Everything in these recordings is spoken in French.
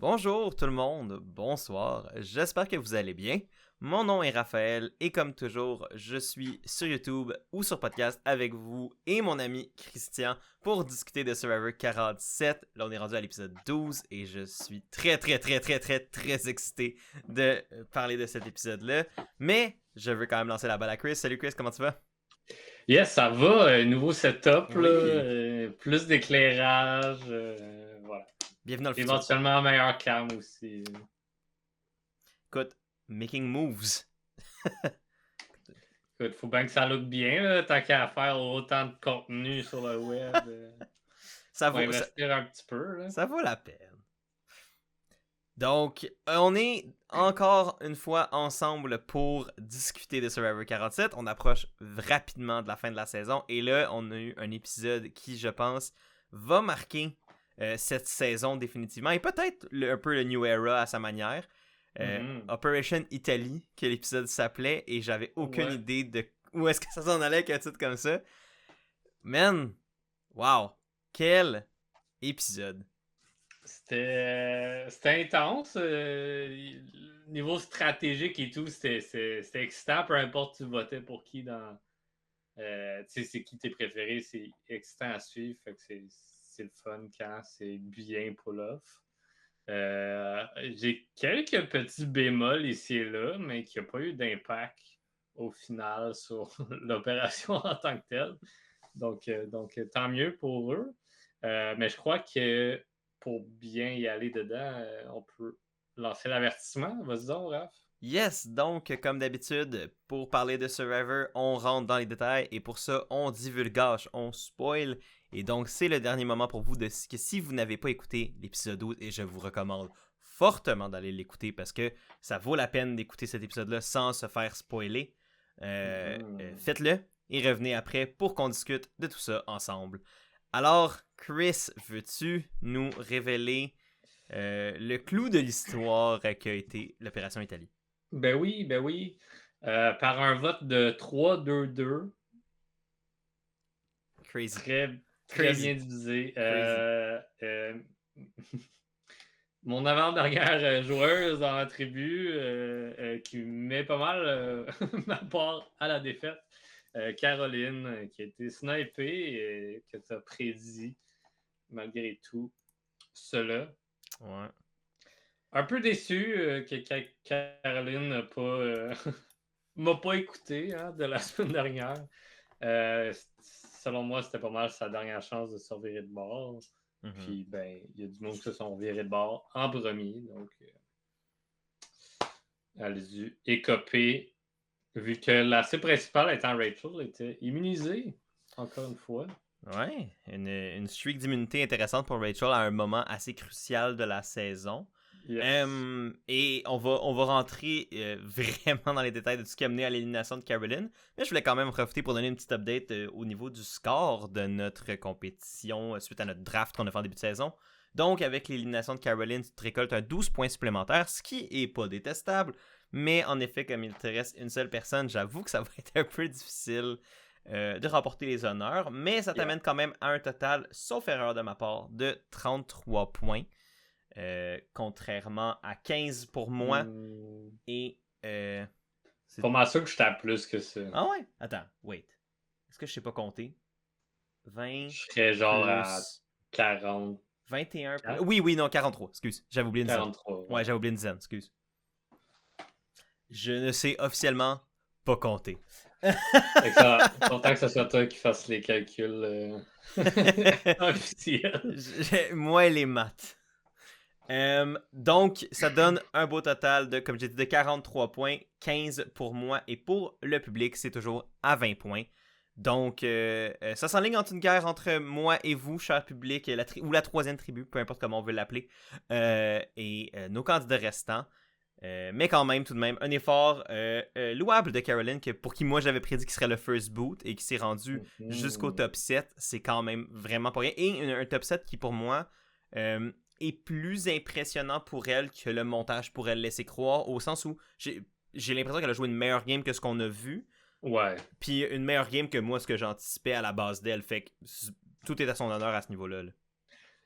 Bonjour tout le monde, bonsoir, j'espère que vous allez bien. Mon nom est Raphaël et comme toujours, je suis sur YouTube ou sur podcast avec vous et mon ami Christian pour discuter de Survivor 47. Là, on est rendu à l'épisode 12 et je suis très excité de parler de cet épisode-là. Mais je veux quand même lancer la balle à Chris. Salut Chris, comment tu vas? Yes, ça va. Nouveau setup, Oui. là, plus d'éclairage. Voilà. Bienvenue dans le futur. Éventuellement, meilleur cam aussi. Écoute, making moves. Écoute, faut bien que ça look bien, là, tant qu'à faire autant de contenu sur le web. Ça faut vaut, investir un petit peu. Là. ça vaut la peine. Donc, on est encore une fois ensemble pour discuter de Survivor 47. On approche rapidement de la fin de la saison. Et là, on a eu un épisode qui, je pense, va marquer cette saison définitivement. Et peut-être un peu le New Era à sa manière. Operation Italy, que l'épisode s'appelait. Et j'avais aucune idée de où est-ce que ça s'en allait avec un titre comme ça. Man, wow, quel épisode. C'était intense. Niveau stratégique et tout, c'était excitant. Peu importe tu votais pour qui dans. Tu sais, c'est qui tes préférés, c'est excitant à suivre. Fait que c'est le fun quand c'est bien pull-off. J'ai quelques petits bémols ici et là, mais qui n'ont pas eu d'impact au final sur l'opération en tant que telle. Donc, tant mieux pour eux. Mais je crois que pour bien y aller dedans, on peut lancer l'avertissement. Vas-y donc, Raph. Yes, donc comme d'habitude, pour parler de Survivor, on rentre dans les détails et pour ça, on divulgage, on spoil. Et donc, c'est le dernier moment pour vous que si vous n'avez pas écouté l'épisode 12, et je vous recommande fortement d'aller l'écouter parce que ça vaut la peine d'écouter cet épisode-là sans se faire spoiler, faites-le et revenez après pour qu'on discute de tout ça ensemble. Alors, Chris, veux-tu nous révéler le clou de l'histoire qu'a été l'Opération Italie? Ben oui. Par un vote de 3-2-2. Crazy. Très bien divisé. Mon avant-dernière joueuse dans la tribu qui met pas mal ma part à la défaite. Caroline, qui a été snipée et que tu as prédit malgré tout cela. Ouais. Un peu déçu que Caroline n'a pas m'a pas écouté de la semaine dernière. Selon moi, c'était pas mal sa dernière chance de se virer de bord. Puis, ben, il y a du monde qui se sont virés de bord en premier. Donc, elle a dû écoper, vu que la cible principale étant Rachel, était immunisée, encore une fois. Ouais, une streak d'immunité intéressante pour Rachel à un moment assez crucial de la saison. Yes. Et on va rentrer vraiment dans les détails de tout ce qui a mené à l'élimination de Caroline. Mais je voulais quand même profiter pour donner une petite update au niveau du score de notre compétition suite à notre draft qu'on a fait en début de saison. Donc, avec l'élimination de Caroline, tu te récoltes un 12 points supplémentaires, ce qui est pas détestable. Mais en effet, comme il te reste une seule personne, j'avoue que ça va être un peu difficile de remporter les honneurs. Mais ça t'amène quand même à un total, sauf erreur de ma part, de 33 points. Contrairement à 15 pour moi. Et. C'est pas mal sûr que j'étais à plus que ça. Ah ouais? Attends, wait. Est-ce que je sais pas compter? 20. Je serais genre plus à 40. 21. Oui, non, 43. Excuse. J'avais oublié une dizaine. 43. Ouais, j'avais oublié une dizaine. Excuse. Je ne sais officiellement pas compter. Pourtant que ce soit toi qui fasses les calculs officiels. Moi et les maths. Donc, ça donne un beau total de, comme j'ai dit, de 43 points, 15 pour moi et pour le public, c'est toujours à 20 points. Donc, ça s'enligne entre une guerre entre moi et vous, cher public, ou la troisième tribu, peu importe comment on veut l'appeler, et nos candidats restants. Mais quand même, tout de même, un effort louable de Caroline, pour qui moi j'avais prédit qu'il serait le first boot et qui s'est rendu jusqu'au top 7. C'est quand même vraiment pas rien. Et un top 7 qui, pour moi, est plus impressionnant pour elle que le montage pourrait le laisser croire, au sens où j'ai l'impression qu'elle a joué une meilleure game que ce qu'on a vu. Ouais. Puis une meilleure game que moi, ce que j'anticipais à la base d'elle. Fait que tout est à son honneur à ce niveau-là. Là.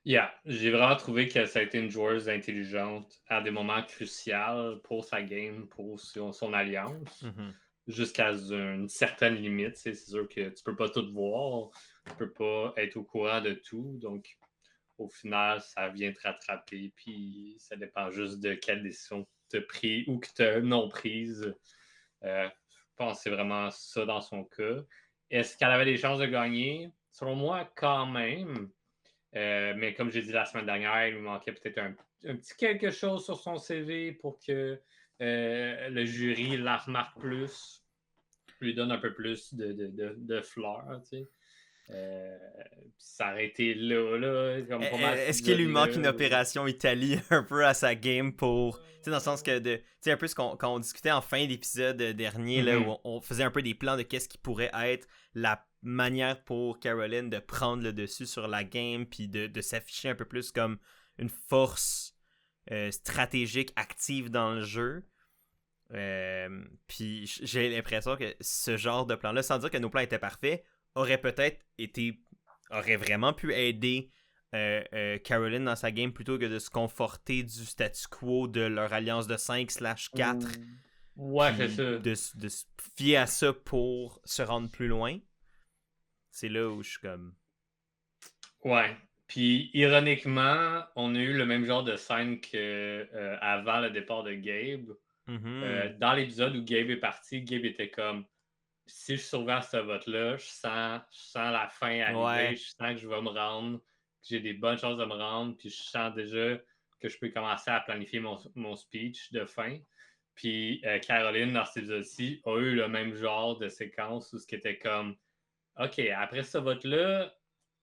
Yeah, j'ai vraiment trouvé que ça a été une joueuse intelligente à des moments cruciaux pour sa game, pour son alliance, Mhm. jusqu'à une certaine limite. C'est sûr que tu peux pas tout voir, tu peux pas être au courant de tout, donc au final, ça vient te rattraper, puis ça dépend juste de quelle décision tu as prise ou que tu as non prise. Je pense que c'est vraiment ça dans son cas. Est-ce qu'elle avait des chances de gagner? Selon moi, quand même. Mais comme j'ai dit la semaine dernière, il lui manquait peut-être un petit quelque chose sur son CV pour que le jury la remarque plus, lui donne un peu plus de fleurs, tu sais. Ça aurait été là, comme pas mal cet Est-ce qu'il lui manque une épisode-là. opération Italie un peu à sa game pour. Tu sais, dans le sens que tu sais, un peu quand on discutait en fin d'épisode dernier, là, où Mhm. on faisait un peu des plans de qu'est-ce qui pourrait être la manière pour Caroline de prendre le dessus sur la game, puis de s'afficher un peu plus comme une force stratégique active dans le jeu. Puis j'ai l'impression que ce genre de plan-là, sans dire que nos plans étaient parfaits, aurait peut-être été. Aurait vraiment pu aider Caroline dans sa game plutôt que de se conforter du statu quo de leur alliance de 5/4 Ouais, c'est puis ça. de se fier à ça pour se rendre plus loin. C'est là où je suis comme. Ouais. Puis, ironiquement, on a eu le même genre de scène que avant le départ de Gabe. Mhm. Dans l'épisode où Gabe est parti, Gabe était comme si je surveille ce vote-là, je sens la fin arriver, Ouais. je sens que je vais me rendre, que j'ai des bonnes chances de me rendre, puis je sens déjà que je peux commencer à planifier mon speech de fin. Puis Caroline, dans cet épisode-ci, a eu le même genre de séquence où ce qui était comme OK, après ce vote-là,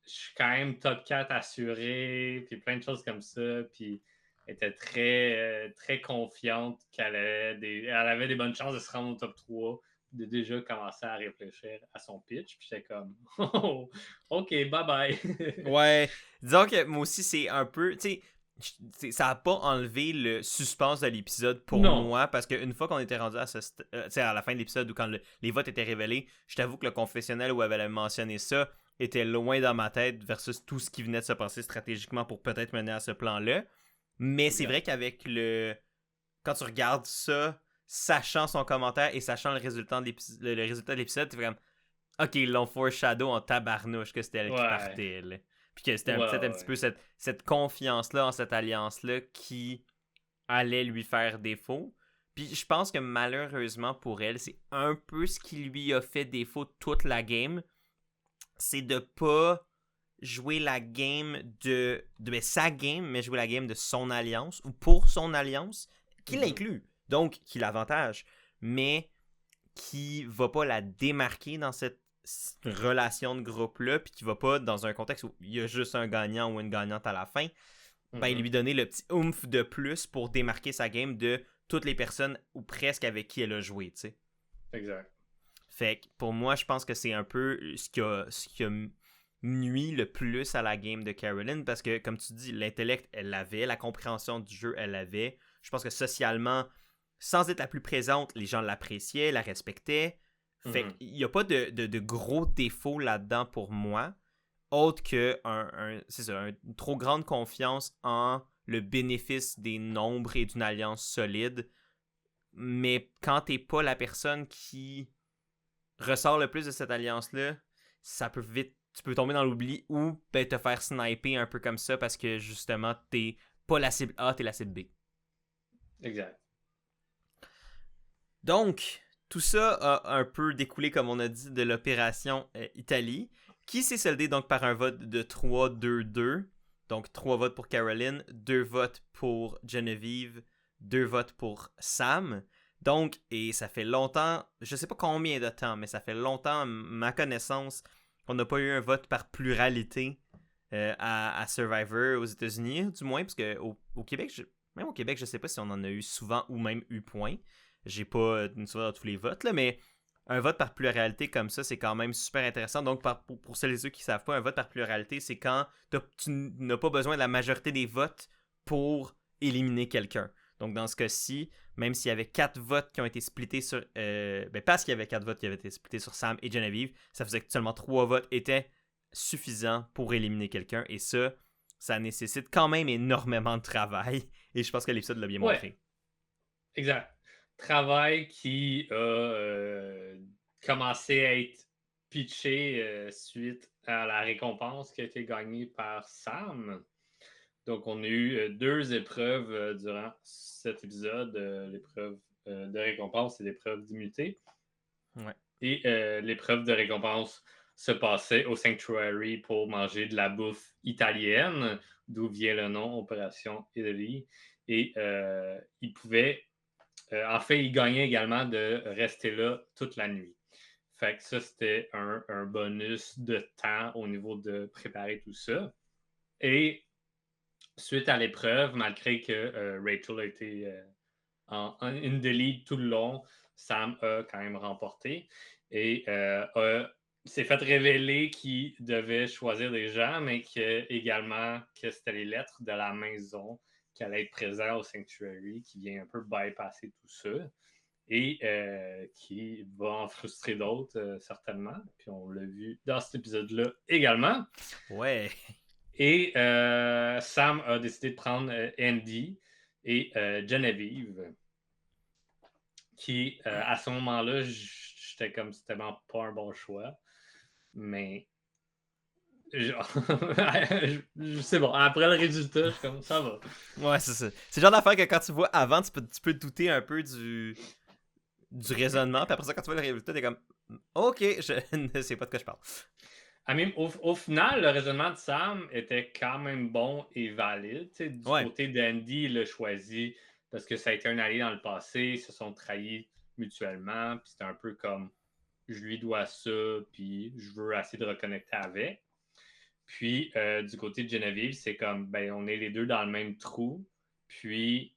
je suis quand même top 4 assuré, puis plein de choses comme ça, puis elle était très confiante elle avait des bonnes chances de se rendre au top 3, de déjà commencer à réfléchir à son pitch, puis j'étais comme oh, OK, bye bye. Ouais. Disons que moi aussi, c'est un peu. Tu sais, ça a pas enlevé le suspense de l'épisode pour Non. moi parce qu'une fois qu'on était rendu à la fin de l'épisode ou quand les votes étaient révélés, je t'avoue que le confessionnel où elle avait mentionné ça était loin dans ma tête versus tout ce qui venait de se passer stratégiquement pour peut-être mener à ce plan-là. Mais c'est vrai Exact. qu'avec le. Quand tu regardes ça, sachant son commentaire et sachant le résultat de l'épisode, t'es comme ok, ils l'ont foreshadow en tabarnouche que c'était elle qui Ouais. partait. Là. Puis que c'était Ouais, peut-être un petit ouais. peu cette confiance-là en cette alliance-là qui allait lui faire défaut. Puis je pense que malheureusement pour elle, c'est un peu ce qui lui a fait défaut toute la game. C'est de pas jouer la game de sa game, mais jouer la game de son alliance ou pour son alliance, qui Mhm. l'inclut. Donc, qui l'avantage. Mais qui va pas la démarquer dans cette relation de groupe-là, puis qui va pas, dans un contexte où il y a juste un gagnant ou une gagnante à la fin, ben Mhm. lui donner le petit oomph de plus pour démarquer sa game de toutes les personnes ou presque avec qui elle a joué, tu sais. Exact. Fait que pour moi, je pense que c'est un peu ce qui a nuit le plus à la game de Caroline parce que, comme tu dis, l'intellect, elle l'avait, la compréhension du jeu, elle l'avait. Je pense que socialement, sans être la plus présente, les gens l'appréciaient, la respectaient. Fait Mhm. qu'il n'y a pas de gros défauts là-dedans pour moi, autre que c'est ça, une trop grande confiance en le bénéfice des nombres et d'une alliance solide. Mais quand t'es pas la personne qui ressort le plus de cette alliance-là, ça peut vite. Tu peux tomber dans l'oubli ou ben, te faire sniper un peu comme ça parce que justement, t'es pas la cible A, t'es la cible B. Exact. Donc, tout ça a un peu découlé, comme on a dit, de l'opération Italie, qui s'est soldée donc par un vote de 3-2-2. Donc, 3 votes pour Caroline, 2 votes pour Geneviève, 2 votes pour Sam. Donc, et ça fait longtemps, je sais pas combien de temps, mais ça fait longtemps, à ma connaissance, qu'on n'a pas eu un vote par pluralité à Survivor aux États-Unis, du moins, parce que au Québec, même au Québec, je sais pas si on en a eu souvent ou même eu point. J'ai pas une soirée dans tous les votes, là, mais un vote par pluralité comme ça, c'est quand même super intéressant. Donc, pour celles et ceux qui savent pas, un vote par pluralité, c'est quand tu n'as pas besoin de la majorité des votes pour éliminer quelqu'un. Donc, dans ce cas-ci, même s'il y avait 4 votes qui ont été splittés sur. Parce qu'il y avait 4 votes qui avaient été splittés sur Sam et Geneviève, ça faisait que seulement 3 votes étaient suffisants pour éliminer quelqu'un. Et ça, ça nécessite quand même énormément de travail. Et je pense que l'épisode l'a bien Ouais, montré. exact. Travail qui a commencé à être pitché suite à la récompense qui a été gagnée par Sam. Donc, on a eu 2 épreuves durant cet épisode, l'épreuve de récompense et l'épreuve d'immunité. Ouais. Et l'épreuve de récompense se passait au Sanctuary pour manger de la bouffe italienne, d'où vient le nom Opération Italy. Et il pouvait, en fait, il gagnait également de rester là toute la nuit. Fait que ça, c'était un bonus de temps au niveau de préparer tout ça. Et suite à l'épreuve, malgré que Rachel a été en in the lead tout le long, Sam a quand même remporté et s'est fait révéler qu'il devait choisir des gens, mais également que c'était les lettres de la maison qui allaient être présents au Sanctuary, qui vient un peu bypasser tout ça et qui va en frustrer d'autres, certainement. Puis on l'a vu dans cet épisode-là également. Ouais. Et Sam a décidé de prendre Andy et Genevieve, qui, à ce moment-là, j'étais comme c'était vraiment pas un bon choix. Mais c'est bon. Après le résultat, je suis comme ça va. Ouais, c'est ça. C'est le genre d'affaire que quand tu vois avant, tu peux douter un peu du raisonnement. Puis après ça, quand tu vois le résultat, t'es comme OK, je ne sais pas de quoi je parle. Au final, le raisonnement de Sam était quand même bon et valide. Du côté d'Andy, il l'a choisi parce que ça a été un allié dans le passé, ils se sont trahis mutuellement, puis c'était un peu comme je lui dois ça, puis je veux essayer de reconnecter avec. Puis du côté de Genevieve, c'est comme ben on est les deux dans le même trou, puis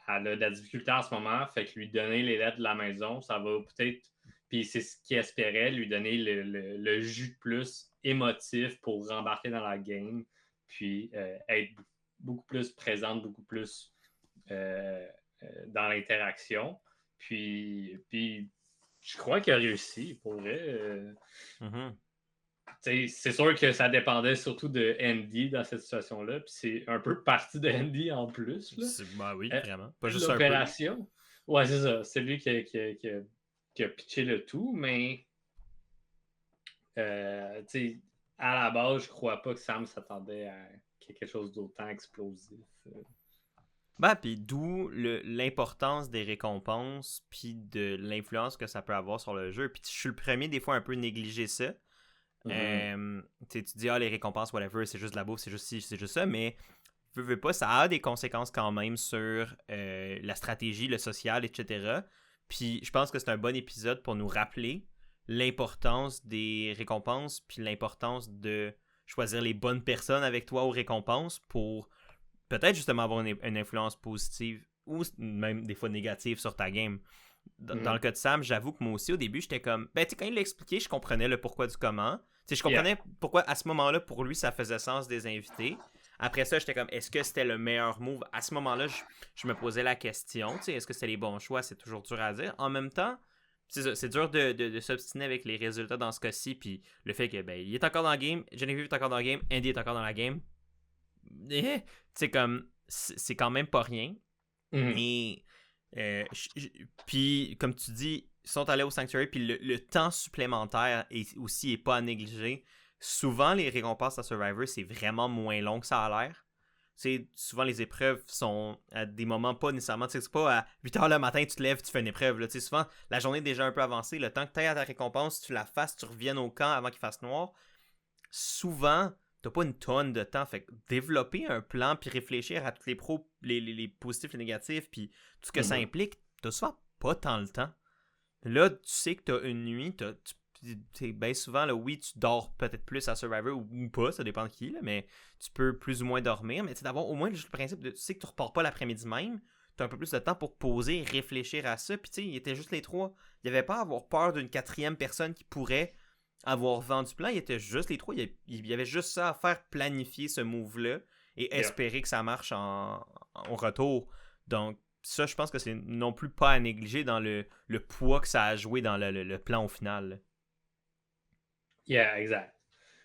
elle a de la difficulté en ce moment, fait que lui donner les lettres de la maison, ça va peut-être. Puis c'est ce qu'il espérait, lui donner le jus de plus émotif pour rembarquer dans la game, puis être beaucoup plus présente, beaucoup plus dans l'interaction. Puis je crois qu'il a réussi, pour vrai. C'est sûr que ça dépendait surtout de Andy dans cette situation-là, puis c'est un peu partie de Andy en plus. Là. Bah oui, vraiment. Pas juste l'opération. Ouais, c'est ça. C'est lui qui a pitché le tout, mais à la base, je crois pas que Sam s'attendait à quelque chose d'autant explosif. Ben, puis d'où l'importance des récompenses, puis de l'influence que ça peut avoir sur le jeu. Puis je suis le premier, des fois, un peu négliger ça. Tu dis, les récompenses, whatever, c'est juste de la bouffe, c'est juste ci, c'est juste ça, mais veux pas, ça a des conséquences quand même sur la stratégie, le social, etc. Puis je pense que c'est un bon épisode pour nous rappeler l'importance des récompenses, puis l'importance de choisir les bonnes personnes avec toi aux récompenses pour peut-être justement avoir une influence positive ou même des fois négative sur ta game. Dans le cas de Sam, j'avoue que moi aussi, au début, j'étais comme... Ben, tu sais, quand il l'a expliqué, je comprenais le pourquoi du comment. Tu sais, je comprenais pourquoi, à ce moment-là, pour lui, ça faisait sens des invités. Après ça, j'étais comme, est-ce que c'était le meilleur move? À ce moment-là, je me posais la question, tu sais, est-ce que c'était les bons choix? C'est toujours dur à dire. En même temps, c'est dur de s'obstiner avec les résultats dans ce cas-ci, puis le fait que, ben, il est encore dans le game, Genevieve est encore dans le game, Andy est encore dans la game. C'est comme, c'est quand même pas rien. Et... puis, comme tu dis, ils sont allés au Sanctuary, puis le temps supplémentaire est pas à négliger. Souvent, les récompenses à Survivor, c'est vraiment moins long que ça a l'air. Souvent, les épreuves sont à des moments pas nécessairement... C'est pas à 8h le matin, tu te lèves, tu fais une épreuve. Là. Souvent, la journée est déjà un peu avancée. Le temps que tu ailles à ta récompense, tu la fasses, tu reviennes au camp avant qu'il fasse noir. Souvent, t'as pas une tonne de temps. Fait que développer un plan puis réfléchir à tous les positifs et négatifs puis tout ce que ça implique, t'as souvent pas tant le temps. Là, tu sais que t'as une nuit, bien souvent, là, oui, tu dors peut-être plus à Survivor ou pas, ça dépend de qui, là, mais tu peux plus ou moins dormir. Mais d'avoir au moins juste le principe de tu sais que tu repars pas l'après-midi même, t'as un peu plus de temps pour poser et réfléchir à ça. Puis tu sais, il était juste les trois. Il n'y avait pas à avoir peur d'une quatrième personne qui pourrait avoir vent du plan, il était juste les trois. Il y avait juste ça à faire, planifier ce move-là et espérer que ça marche au retour. Donc, ça, je pense que c'est non plus pas à négliger dans le poids que ça a joué dans le plan au final. Yeah, exact.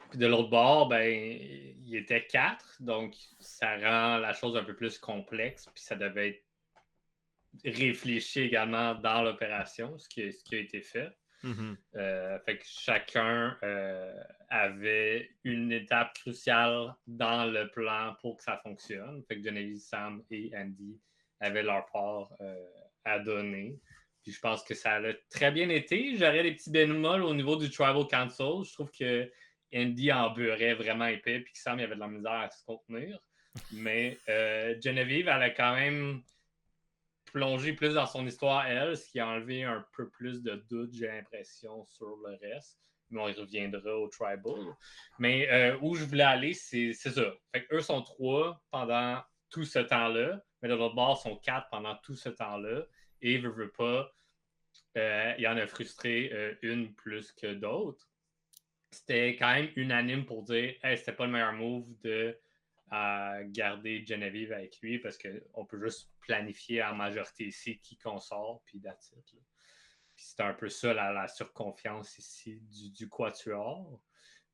Puis de l'autre bord, ben, il était 4, donc ça rend la chose un peu plus complexe, puis ça devait être réfléchi également dans l'opération, ce qui a été fait. Mm-hmm. Fait que chacun avait une étape cruciale dans le plan pour que ça fonctionne. Fait que Genevieve, Sam et Andy avaient leur part à donner. Puis je pense que ça a très bien été. J'aurais des petits bémols au niveau du Tribal Council. Je trouve que Andy en beurrait vraiment épais, puis que Sam il avait de la misère à se contenir. Mais Genevieve, elle a quand même plongé plus dans son histoire, elle, ce qui a enlevé un peu plus de doute, j'ai l'impression, sur le reste. Mais on y reviendra au Tribal. Mais où je voulais aller, c'est ça. Fait qu'eux sont 3 pendant tout ce temps-là, mais de l'autre bord, sont 4 pendant tout ce temps-là. Et veut pas, il y en a frustré une plus que d'autres. C'était quand même unanime pour dire hey, c'était pas le meilleur move de garder Genevieve avec lui parce qu'on peut juste planifier en majorité ici qui qu'on sort, puis that's it. Puis c'était un peu ça la surconfiance ici du Quatuor,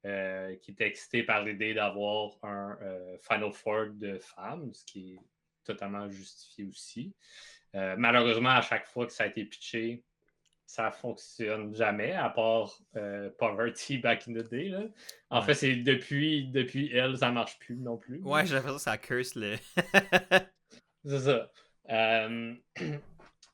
qui était excité par l'idée d'avoir un Final Four de femmes, ce qui est totalement justifié aussi. Malheureusement, à chaque fois que ça a été pitché, ça fonctionne jamais, à part Poverty back in the day. Là. En fait, c'est depuis elle, ça marche plus non plus. Ouais, j'ai l'impression que ça curse le. C'est ça.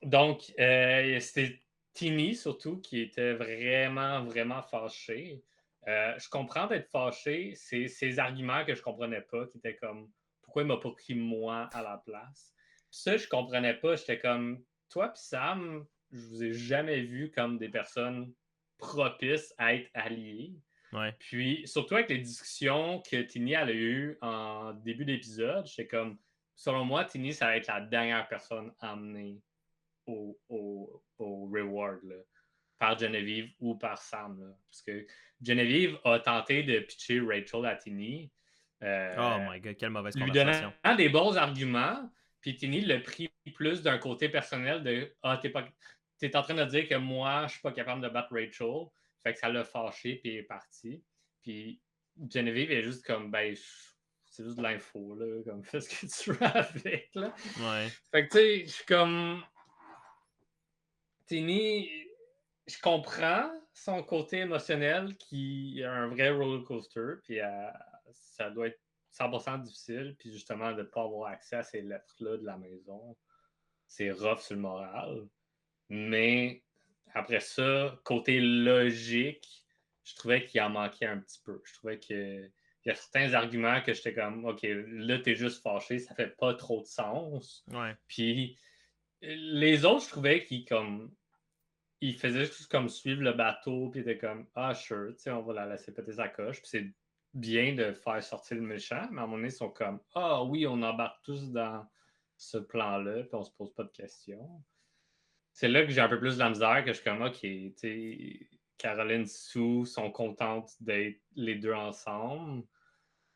Donc, c'était Tini surtout qui était vraiment, vraiment fâché. Je comprends d'être fâché. C'est ces arguments que je comprenais pas, qui étaient comme pourquoi il m'a pas pris moi à la place. Puis ça, je comprenais pas. J'étais comme toi puis Sam, je vous ai jamais vu comme des personnes propices à être alliées. Ouais. Puis, surtout avec les discussions que Tini a eues en début d'épisode, j'étais comme, selon moi, Tini, ça va être la dernière personne amenée au reward, là, par Genevieve ou par Sam. Là. Parce que Genevieve a tenté de pitcher Rachel à Tini. Oh my god, quelle mauvaise lui conversation. donnant des bons arguments, puis Tini l'a pris plus d'un côté personnel de « Ah, t'es en train de dire que moi, je suis pas capable de battre Rachel. » Fait que ça l'a fâché, puis il est parti. Puis Genevieve est juste comme « Ben, c'est juste de l'info, là. Comme, fais ce que tu veux avec, là. » Ouais. Fait que, tu sais, je suis comme... Tini, je comprends son côté émotionnel qui est un vrai roller coaster, puis ça doit être 100% difficile, puis justement de ne pas avoir accès à ces lettres-là de la maison, c'est rough sur le moral. Mais après ça, côté logique, je trouvais qu'il en manquait un petit peu. Je trouvais qu'il y a certains arguments que j'étais comme, OK, là, t'es juste fâché, ça fait pas trop de sens. Ouais. Puis les autres, je trouvais qu'ils comme il faisait juste comme suivre le bateau, puis il était comme ah, sure, tu sais, on va la laisser péter sa coche. Puis c'est bien de faire sortir le méchant, mais à un moment donné, ils sont comme ah oui, on embarque tous dans ce plan-là, puis on se pose pas de questions. C'est là que j'ai un peu plus de la misère, que je suis comme ok, tu sais, Caroline Sue sont contentes d'être les deux ensemble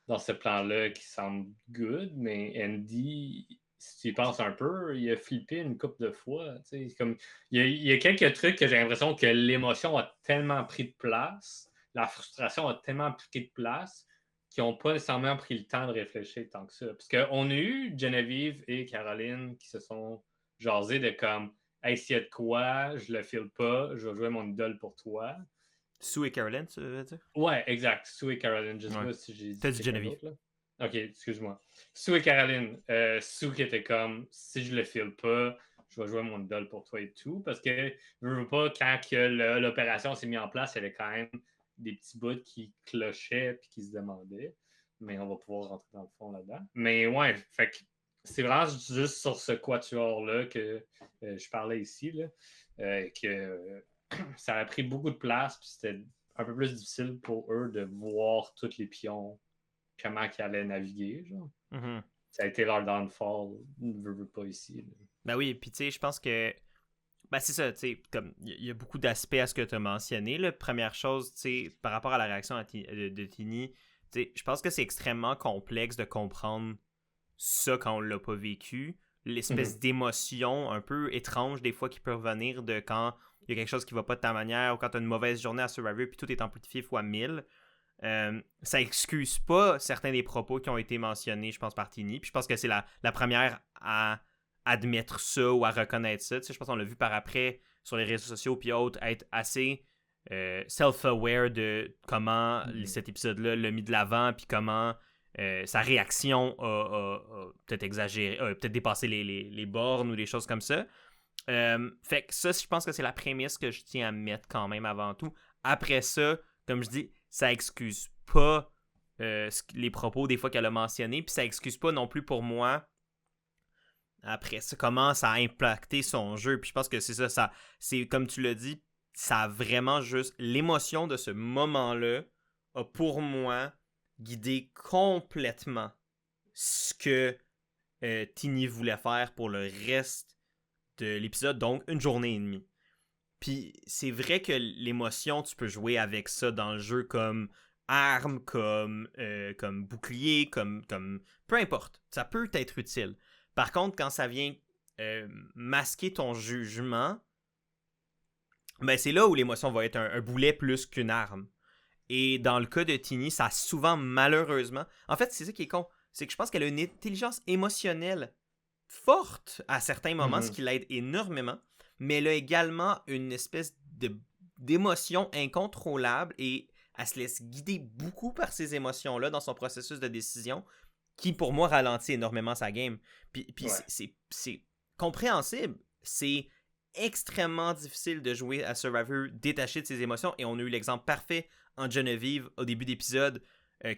dans ce plan-là qui semble good, mais Andy, si tu y penses un peu, il a flippé une couple de fois. Comme, il y a quelques trucs que j'ai l'impression que l'émotion a tellement pris de place, la frustration a tellement pris de place, qu'ils n'ont pas nécessairement pris le temps de réfléchir tant que ça. Parce qu'on a eu Genevieve et Caroline qui se sont jasées de comme hey, s'il y a de quoi, je le file pas, je vais jouer mon idole pour toi. Sue et Caroline, tu veux dire? Ouais, exact. Sue et Caroline. Je sais Ouais. pas si j'ai dit T'as dit quelqu'un Genevieve. d'autre, là. Ok, excuse-moi. Sue et Caroline. Sue qui était comme, si je le file pas, je vais jouer mon idole pour toi et tout. Parce que, je veux pas, quand l'opération s'est mise en place, il y avait quand même des petits bouts qui clochaient puis qui se demandaient. Mais on va pouvoir rentrer dans le fond là-dedans. Mais ouais, fait que c'est vraiment juste sur ce quatuor-là que je parlais ici, là, que ça a pris beaucoup de place, puis c'était un peu plus difficile pour eux de voir tous les pions, comment ils allaient naviguer. Genre. Mm-hmm. Ça a été leur downfall, ne veut pas ici. Là. Ben oui, puis tu sais, je pense que. Ben c'est ça, tu sais, comme il y a beaucoup d'aspects à ce que tu as mentionné. Là. Première chose, tu sais, par rapport à la réaction de Tini, tu sais, je pense que c'est extrêmement complexe de comprendre ça quand on l'a pas vécu. L'espèce d'émotion un peu étrange des fois qui peut revenir de quand il y a quelque chose qui va pas de ta manière ou quand tu as une mauvaise journée à Survivor puis tout est amplifié fois 1000. Ça excuse pas certains des propos qui ont été mentionnés, je pense, par Tini. Puis je pense que c'est la première à admettre ça ou à reconnaître ça. Tu sais, je pense qu'on l'a vu par après sur les réseaux sociaux puis autres être assez self-aware de comment cet épisode-là l'a mis de l'avant puis comment sa réaction a peut-être exagéré, a peut-être dépassé les bornes ou des choses comme ça. Fait que ça, je pense que c'est la prémisse que je tiens à mettre quand même avant tout. Après ça, comme je dis, ça excuse pas les propos des fois qu'elle a mentionnés, puis ça excuse pas non plus pour moi après ça comment ça a impacté son jeu. Puis je pense que c'est ça, c'est comme tu l'as dit, ça a vraiment juste l'émotion de ce moment-là a pour moi guidé complètement ce que Tini voulait faire pour le reste de l'épisode, donc une journée et demie. Puis c'est vrai que l'émotion, tu peux jouer avec ça dans le jeu comme arme, comme bouclier, comme peu importe. Ça peut être utile. Par contre, quand ça vient masquer ton jugement, ben c'est là où l'émotion va être un boulet plus qu'une arme. Et dans le cas de Tini, ça a souvent, malheureusement... En fait, c'est ça qui est con. C'est que je pense qu'elle a une intelligence émotionnelle forte à certains moments, ce qui l'aide énormément. Mais elle a également une espèce d'émotion incontrôlable et elle se laisse guider beaucoup par ces émotions-là dans son processus de décision qui, pour moi, ralentit énormément sa game. Puis c'est compréhensible. C'est extrêmement difficile de jouer à Survivor détaché de ses émotions et on a eu l'exemple parfait en Genevieve au début d'épisode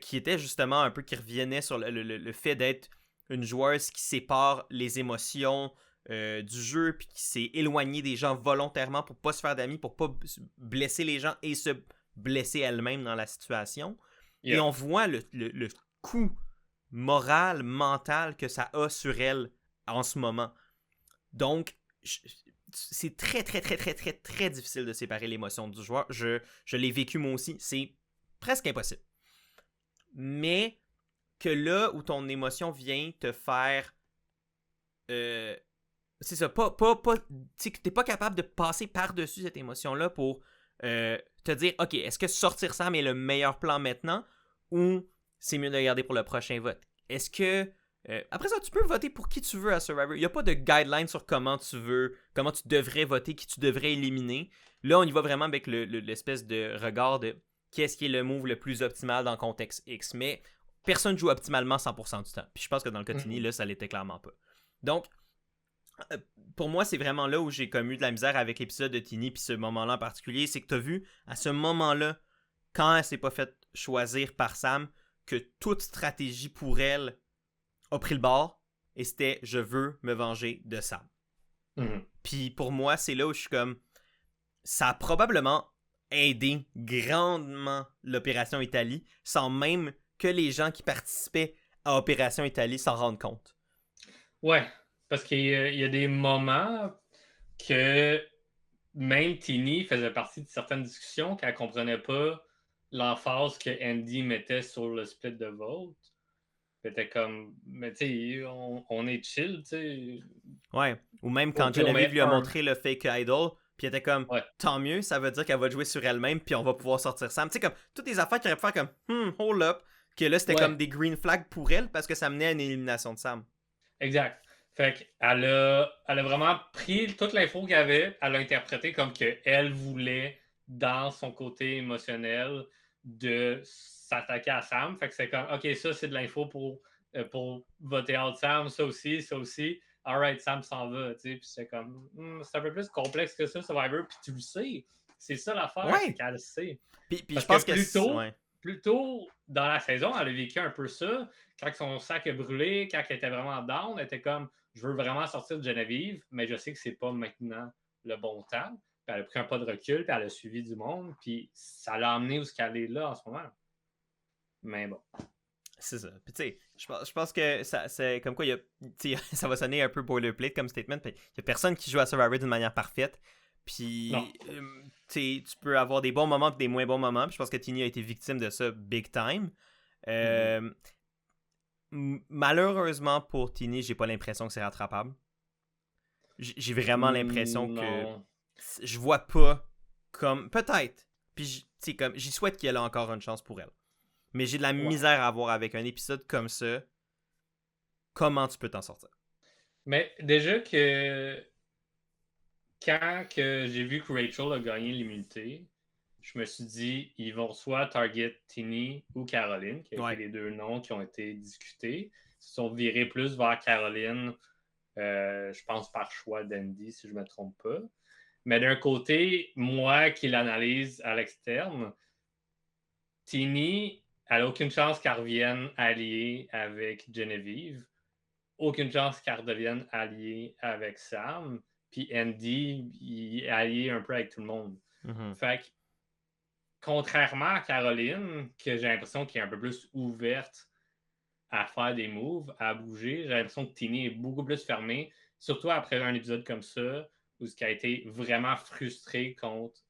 qui était justement un peu qui revenait sur le fait d'être une joueuse qui sépare les émotions du jeu puis qui s'est éloignée des gens volontairement pour pas se faire d'amis, pour pas blesser les gens et se blesser elle-même dans la situation. Yeah. Et on voit le coup moral, mental que ça a sur elle en ce moment. Donc, c'est très, très, très, très, très, très difficile de séparer l'émotion du joueur. Je l'ai vécu moi aussi. C'est presque impossible. Mais que là où ton émotion vient te faire... c'est ça, t'es pas capable de passer par-dessus cette émotion-là pour te dire, OK, est-ce que sortir Sam est le meilleur plan maintenant ou c'est mieux de regarder pour le prochain vote? Est-ce que... après ça, tu peux voter pour qui tu veux à Survivor. Il n'y a pas de guideline sur comment tu devrais voter, qui tu devrais éliminer. Là, on y va vraiment avec l'espèce de regard de qu'est-ce qui est le move le plus optimal dans le contexte X. Mais personne joue optimalement 100% du temps. Puis je pense que dans le cas de Tini, là, ça l'était clairement pas. Donc, pour moi, c'est vraiment là où j'ai comme eu de la misère avec l'épisode de Tini, puis ce moment-là en particulier, c'est que tu as vu, à ce moment-là, quand elle s'est pas fait choisir par Sam, que toute stratégie pour elle a pris le bord, et c'était « je veux me venger de Sam ». Puis pour moi, c'est là où je suis comme... Ça a probablement aidé grandement l'Opération Italie, sans même que les gens qui participaient à Opération Italie s'en rendent compte. Ouais, parce qu'il y a des moments que même Tini faisait partie de certaines discussions qu'elle ne comprenait pas l'emphase que Andy mettait sur le split de vote. C'était comme, mais tu sais, on est chill, tu sais. Ouais, ou même quand Genevieve lui a montré le fake idol, puis elle était comme, tant mieux, ça veut dire qu'elle va jouer sur elle-même, puis on va pouvoir sortir Sam. Tu sais, comme, toutes les affaires qu'elle aurait pu faire comme, hold up, que là, c'était comme des green flags pour elle, parce que ça menait à une élimination de Sam. Exact. Fait qu'elle a vraiment pris toute l'info qu'il y avait, elle l'a interprété comme qu'elle voulait, dans son côté émotionnel, de s'attaquer à Sam. Fait que c'est comme, OK, ça, c'est de l'info pour voter out Sam, ça aussi. Alright, Sam s'en va, tu sais. Puis c'est comme, c'est un peu plus complexe que ça, Survivor, puis tu le sais. C'est ça l'affaire, c'est qu'elle le sait. Puis je pense que plus tôt dans la saison, elle a vécu un peu ça. Quand son sac a brûlé, quand elle était vraiment down, elle était comme, je veux vraiment sortir de Genevieve, mais je sais que c'est pas maintenant le bon temps. Puis elle a pris un pas de recul, puis elle a suivi du monde, puis ça l'a emmené où ce qu'elle est là en ce moment. Mais bon. C'est ça. Puis tu sais, je pense que c'est comme quoi, ça va sonner un peu boilerplate comme statement, puis il y a personne qui joue à Survivor d'une manière parfaite. Puis tu peux avoir des bons moments et des moins bons moments. Puis je pense que Tini a été victime de ça big time. Malheureusement pour Tini, j'ai pas l'impression que c'est rattrapable. J'ai vraiment l'impression que je vois pas comme... Peut-être. Puis comme j'y souhaite qu'elle ait encore une chance pour elle. Mais j'ai de la misère à voir avec un épisode comme ça. Comment tu peux t'en sortir? Mais déjà que quand que j'ai vu que Rachel a gagné l'immunité, je me suis dit, ils vont soit target Tini ou Caroline, qui ont été les deux noms qui ont été discutés. Ils se sont virés plus vers Caroline, je pense par choix d'Andy, si je ne me trompe pas. Mais d'un côté, moi qui l'analyse à l'externe, Tini, elle n'a aucune chance qu'elle revienne alliée avec Geneviève. Aucune chance qu'elle redevienne alliée avec Sam. Puis Andy, il est allié un peu avec tout le monde. Fait que, contrairement à Caroline, que j'ai l'impression qu'elle est un peu plus ouverte à faire des moves, à bouger, j'ai l'impression que Tini est beaucoup plus fermée, surtout après un épisode comme ça, où elle a été vraiment frustrée contre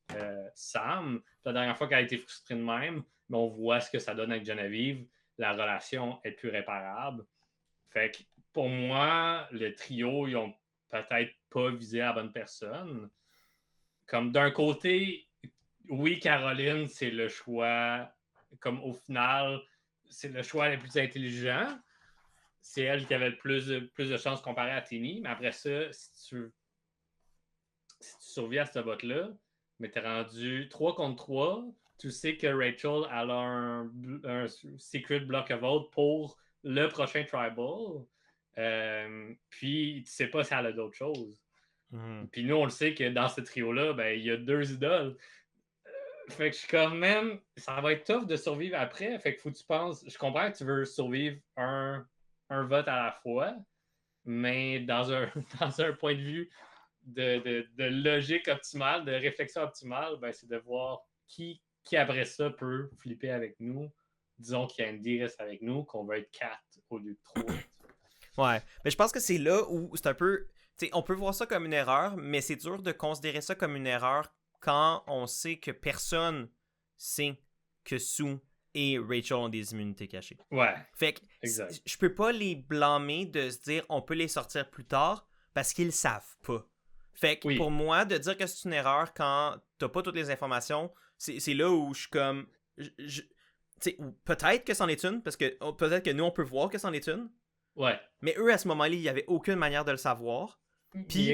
Sam. La dernière fois qu'elle a été frustrée de même, mais on voit ce que ça donne avec Geneviève. La relation est plus réparable. Fait que pour moi, le trio, ils ont peut-être pas visé la bonne personne. Comme d'un côté, oui, Caroline, c'est le choix, comme au final, c'est le choix le plus intelligent. C'est elle qui avait le plus de chances comparé à Tini. Mais après ça, si tu survis à ce vote-là, mais t'es rendu 3 contre 3, tu sais que Rachel a un secret block of vote pour le prochain tribal. Puis tu sais pas si elle a d'autres choses. Puis nous, on le sait que dans ce trio-là, ben, il y a 2 idoles. Fait que je suis quand même. Ça va être tough de survivre après. Fait que faut que tu penses. Je comprends que tu veux survivre un vote à la fois, mais dans un point de vue de logique optimale, de réflexion optimale, ben, c'est de voir qui après ça peut flipper avec nous. Disons qu'Andy reste avec nous, qu'on va être 4 au lieu de 3. Ouais, mais je pense que c'est là où c'est un peu... T'sais, on peut voir ça comme une erreur, mais c'est dur de considérer ça comme une erreur quand on sait que personne sait que Sue et Rachel ont des immunités cachées. Ouais, fait que exact. Je peux pas les blâmer de se dire on peut les sortir plus tard parce qu'ils savent pas. Fait que pour moi, de dire que c'est une erreur quand t'as pas toutes les informations, c'est là où je suis comme... peut-être que c'en est une, parce que peut-être que nous on peut voir que c'en est une. Ouais. Mais eux, à ce moment-là, il n'y avait aucune manière de le savoir. Puis, il y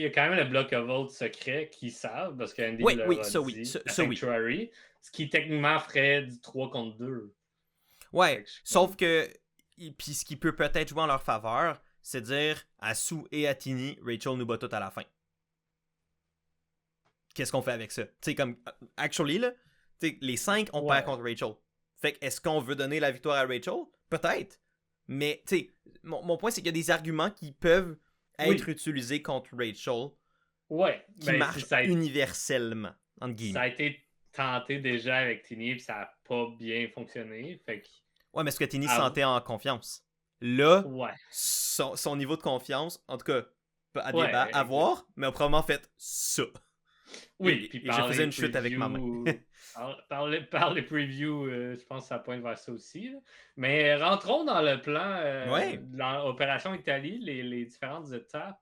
a quand même le bloc of vote secret qu'ils savent, parce qu'Andy leur a dit Sanctuary, ce qui techniquement ferait du 3 contre 2. Ouais, sauf que, puis ce qui peut peut-être jouer en leur faveur, c'est dire à Sue et à Tini, Rachel nous bat tout à la fin. Qu'est-ce qu'on fait avec ça? Tu sais, comme, actually, là, les 5, on perd contre Rachel. Fait que, est-ce qu'on veut donner la victoire à Rachel? Peut-être. Mais, tu sais, mon point, c'est qu'il y a des arguments qui peuvent être utilisés contre Rachel. Qui marchent universellement, entre guillemets. Ça a été tenté déjà avec Tini, puis ça n'a pas bien fonctionné. Fait que... Ouais, mais est-ce que Tini se sentait en confiance? Là, son niveau de confiance, en tout cas, à débat, à voir, mais a probablement fait ça. Oui, puis je faisais une chute avec ma main. par les previews, je pense que ça pointe vers ça aussi. Là. Mais rentrons dans le plan de l'opération Italie, les différentes étapes.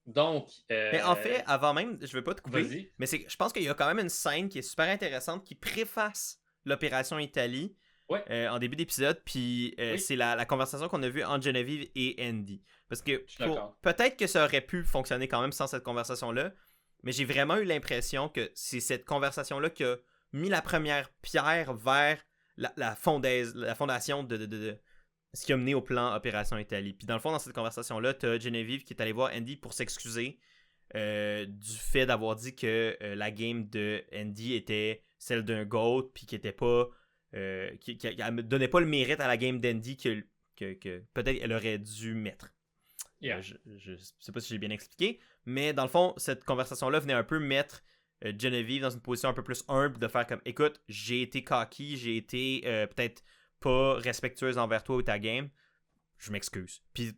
Donc. Mais en fait, avant même, je veux pas te couper, mais je pense qu'il y a quand même une scène qui est super intéressante qui préface l'opération Italie en début d'épisode, puis c'est la conversation qu'on a vue entre Geneviève et Andy. Parce que peut-être que ça aurait pu fonctionner quand même sans cette conversation-là, mais j'ai vraiment eu l'impression que c'est cette conversation-là qui a mis la première pierre vers la fondation de ce qui a mené au plan Opération Italie. Puis dans le fond, dans cette conversation-là, t'as Geneviève qui est allée voir Andy pour s'excuser du fait d'avoir dit que la game de Andy était celle d'un GOAT, puis qui était pas... qui ne donnait pas le mérite à la game d'Andy que peut-être elle aurait dû mettre. Je sais pas si j'ai bien expliqué, mais dans le fond, cette conversation-là venait un peu mettre Geneviève dans une position un peu plus humble, de faire comme, écoute, j'ai été cocky, j'ai été peut-être pas respectueuse envers toi ou ta game, je m'excuse. Puis,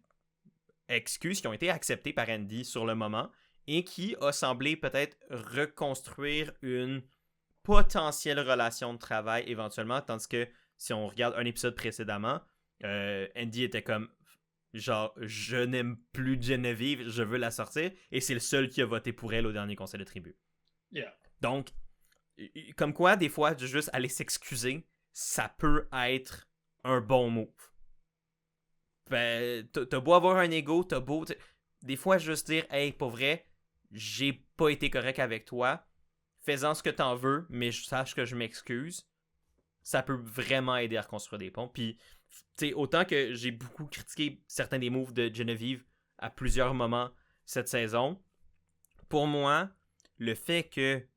excuses qui ont été acceptées par Andy sur le moment et qui a semblé peut-être reconstruire une potentielle relation de travail éventuellement, tandis que si on regarde un épisode précédemment, Andy était comme genre, je n'aime plus Geneviève, je veux la sortir, et c'est le seul qui a voté pour elle au dernier conseil de tribu. Yeah. Donc, Comme quoi, des fois, de juste aller s'excuser, ça peut être un bon move. Ben, t'as beau avoir un ego, t'as beau... Des fois, juste dire, hey, pour vrai, j'ai pas été correct avec toi, fais-en ce que t'en veux, mais je sache que je m'excuse. Ça peut vraiment aider à reconstruire des ponts. Puis, tu sais, autant que j'ai beaucoup critiqué certains des moves de Genevieve à plusieurs moments cette saison, pour moi, le fait qu'elle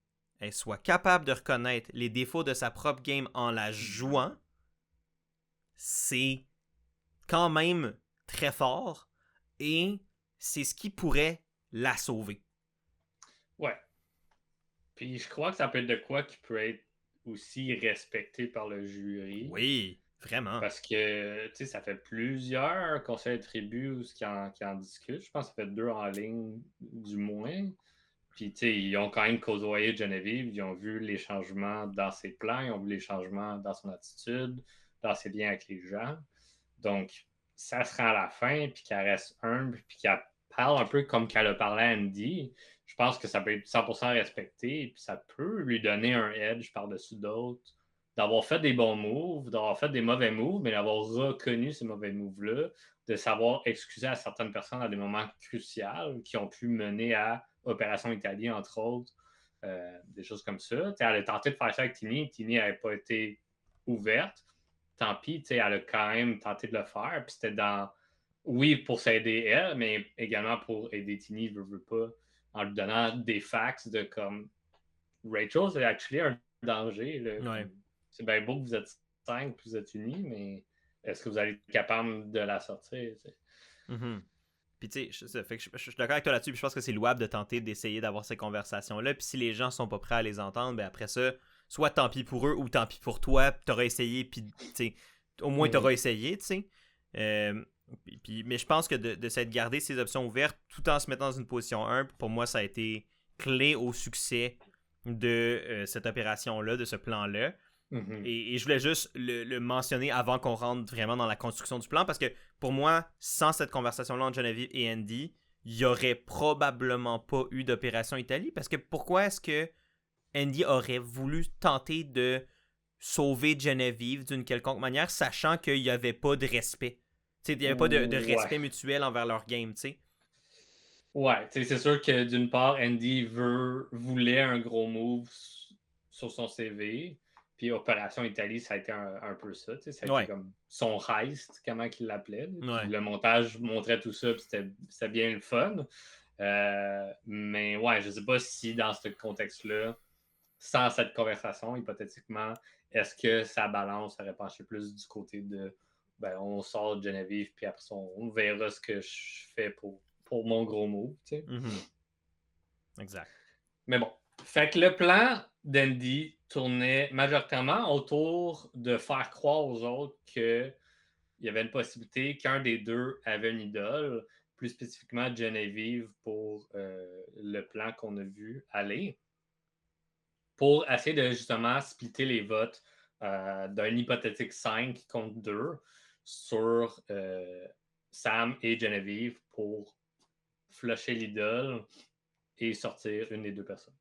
soit capable de reconnaître les défauts de sa propre game en la jouant, c'est quand même très fort et c'est ce qui pourrait la sauver. Ouais. Puis je crois que ça peut être de quoi qui peut être aussi respecté par le jury. Oui, vraiment. Parce que, tu sais, ça fait plusieurs conseils de tribu qui en discutent. Je pense que ça fait 2 en ligne, du moins. Puis, tu sais, ils ont quand même côtoyé Geneviève. Ils ont vu les changements dans ses plans. Ils ont vu les changements dans son attitude, dans ses liens avec les gens. Donc, ça se rend à la fin, puis qu'elle reste humble, puis qu'elle parle un peu comme qu'elle a parlé à Andy. Je pense que ça peut être 100% respecté, puis ça peut lui donner un edge par-dessus d'autres, d'avoir fait des bons moves, d'avoir fait des mauvais moves, mais d'avoir reconnu ces mauvais moves-là, de savoir excuser à certaines personnes à des moments cruciaux qui ont pu mener à Opération Italie, entre autres, des choses comme ça. T'sais, elle a tenté de faire ça avec Tini. Tini n'avait pas été ouverte. Tant pis, elle a quand même tenté de le faire. Puis c'était dans, oui, pour s'aider elle, mais également pour aider Tini, veut pas, en lui donnant des facts de comme Rachel, c'est actually un danger. Là, Ouais. c'est bien beau que vous êtes 5 puis vous êtes unis, mais est-ce que vous allez être capable de la sortir? Mm-hmm. Puis tu sais, je suis d'accord avec toi là-dessus, puis je pense que c'est louable de tenter d'essayer d'avoir ces conversations-là, puis si les gens sont pas prêts à les entendre, ben après ça, soit tant pis pour eux ou tant pis pour toi, t'auras essayé, puis tu sais, au moins t'auras essayé, tu sais. Euh, mais je pense que de s'être gardé ces options ouvertes tout en se mettant dans une position 1, pour moi, ça a été clé au succès de cette opération-là, de ce plan-là. Et je voulais juste le mentionner avant qu'on rentre vraiment dans la construction du plan, parce que pour moi, sans cette conversation-là entre Geneviève et Andy, il n'y aurait probablement pas eu d'opération Italie, parce que pourquoi est-ce que Andy aurait voulu tenter de sauver Geneviève d'une quelconque manière, sachant qu'il n'y avait pas de respect? Il n'y avait pas de respect mutuel envers leur game, tu sais. Ouais, c'est sûr que d'une part, Andy voulait un gros move sur son CV. Puis Opération Italie, ça a été un peu ça. Ça a été comme son heist, comment il l'appelait. Puis le montage montrait tout ça, puis c'était bien le fun. Mais ouais, je sais pas si dans ce contexte-là, sans cette conversation, hypothétiquement, est-ce que sa balance aurait penché plus du côté de ben, on sort de Geneviève, puis après ça, on verra ce que je fais pour mon gros move, tu sais. Exact. Mais bon. Fait que le plan d'Andy tournait majoritairement autour de faire croire aux autres qu'il y avait une possibilité qu'un des deux avait une idole, plus spécifiquement Geneviève pour le plan qu'on a vu aller, pour essayer de justement splitter les votes d'un hypothétique 5 contre 2 sur Sam et Geneviève pour flusher l'idole et sortir une des deux personnes.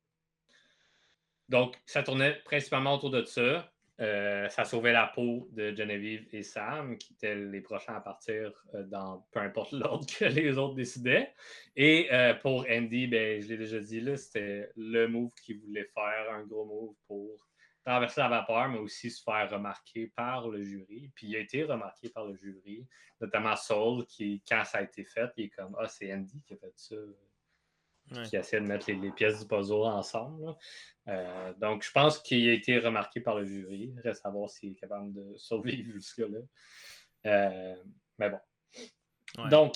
Donc, ça tournait principalement autour de ça. Ça sauvait la peau de Geneviève et Sam, qui étaient les prochains à partir dans peu importe l'ordre que les autres décidaient. Et pour Andy, ben, je l'ai déjà dit, là, c'était le move qu'il voulait faire, un gros move pour traverser la vapeur, mais aussi se faire remarquer par le jury. Puis il a été remarqué par le jury, notamment Saul, qui, quand ça a été fait, il est comme « Ah, c'est Andy qui a fait ça ». Qui essaie de mettre les pièces du puzzle ensemble. Donc, je pense qu'il a été remarqué par le jury. Reste à voir s'il est capable de survivre jusque-là. Mais bon. Ouais. Donc,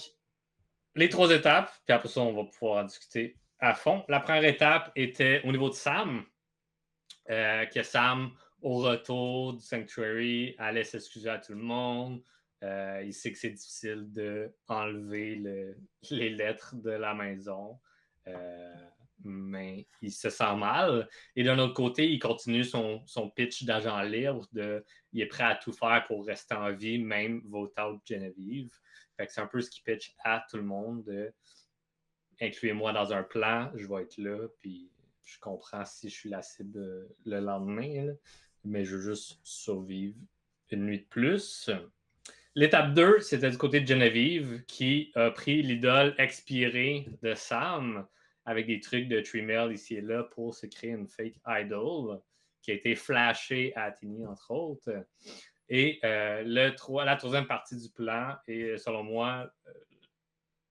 les 3 étapes, puis après ça, on va pouvoir en discuter à fond. La première étape était au niveau de Sam, que Sam, au retour du Sanctuary, allait s'excuser à tout le monde. Il sait que c'est difficile d'enlever les lettres de la maison. Mais il se sent mal. Et d'un autre côté, il continue son pitch d'agent libre. Il est prêt à tout faire pour rester en vie, même vote out Geneviève. Fait que c'est un peu ce qu'il pitch à tout le monde. Incluez-moi dans un plan, je vais être là. Puis je comprends si je suis la cible le lendemain, là, mais je veux juste survivre une nuit de plus. L'étape 2, c'était du côté de Geneviève qui a pris l'idole expirée de Sam avec des trucs de Tremail ici et là pour se créer une fake idol qui a été flashée à Tini, entre autres. Et la troisième partie du plan, et selon moi,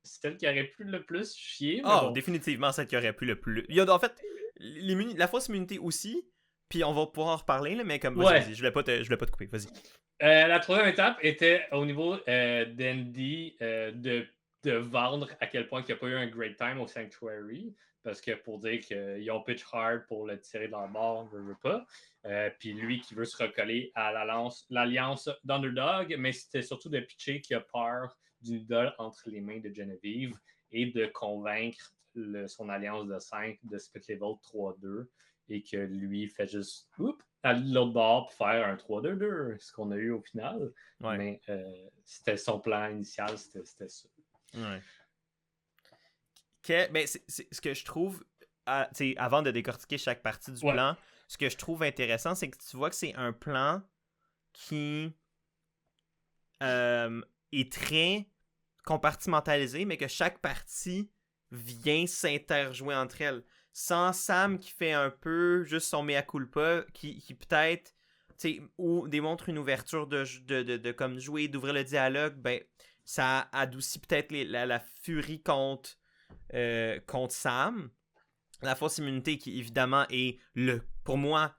c'est celle qui aurait pu le plus chier. Ah, bon. définitivement celle qui aurait pu le plus. Il y a, en fait, la fausse immunité aussi, puis on va pouvoir en reparler, là, mais comme, vas-y, je voulais pas te couper, vas-y. La troisième étape était au niveau d'Andy de vendre à quel point il n'y a pas eu un great time au Sanctuary. Parce que pour dire qu'ils ont pitch hard pour le tirer de leur bord, je veux pas. Puis lui qui veut se recoller à l'alliance d'Underdog, mais c'était surtout de pitcher qui a peur d'une idole entre les mains de Geneviève et de convaincre son alliance de 5 de split level 3-2 et que lui fait juste à l'autre bord pour faire un 3-2-2, ce qu'on a eu au final. Ouais. Mais c'était son plan initial, c'était ça. Ouais. Ben, c'est ce que je trouve, avant de décortiquer chaque partie du plan, ce que je trouve intéressant, c'est que tu vois que c'est un plan qui est très compartimentalisé, mais que chaque partie vient s'interjouer entre elles. Sans Sam qui fait un peu juste son mea culpa, qui peut-être ou démontre une ouverture de comme jouer, d'ouvrir le dialogue, ben ça adoucit peut-être la furie contre Sam. La fausse immunité qui évidemment est pour moi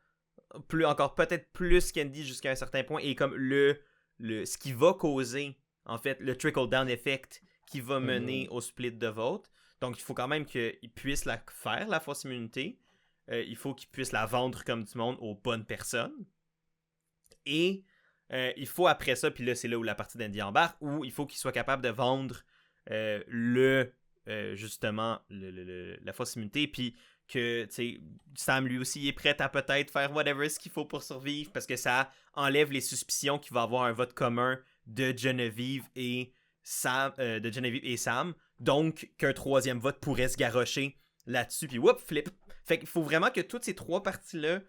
encore peut-être plus qu'Andy jusqu'à un certain point, et comme ce qui va causer en fait le trickle down effect qui va mener au split de vote. Donc il faut quand même qu'il puisse la faire, la fausse immunité. Il faut qu'il puisse la vendre comme du monde aux bonnes personnes. Et il faut après ça, puis là c'est là où la partie d'Andy embarque, où il faut qu'il soit capable de vendre justement la fausse immunité, puis que Sam lui aussi est prêt à peut-être faire whatever ce qu'il faut pour survivre, parce que ça enlève les suspicions qu'il va avoir un vote commun de Geneviève et Sam, donc qu'un troisième vote pourrait se garrocher là-dessus, puis whoop, flip. Fait qu'il faut vraiment que toutes ces trois parties-là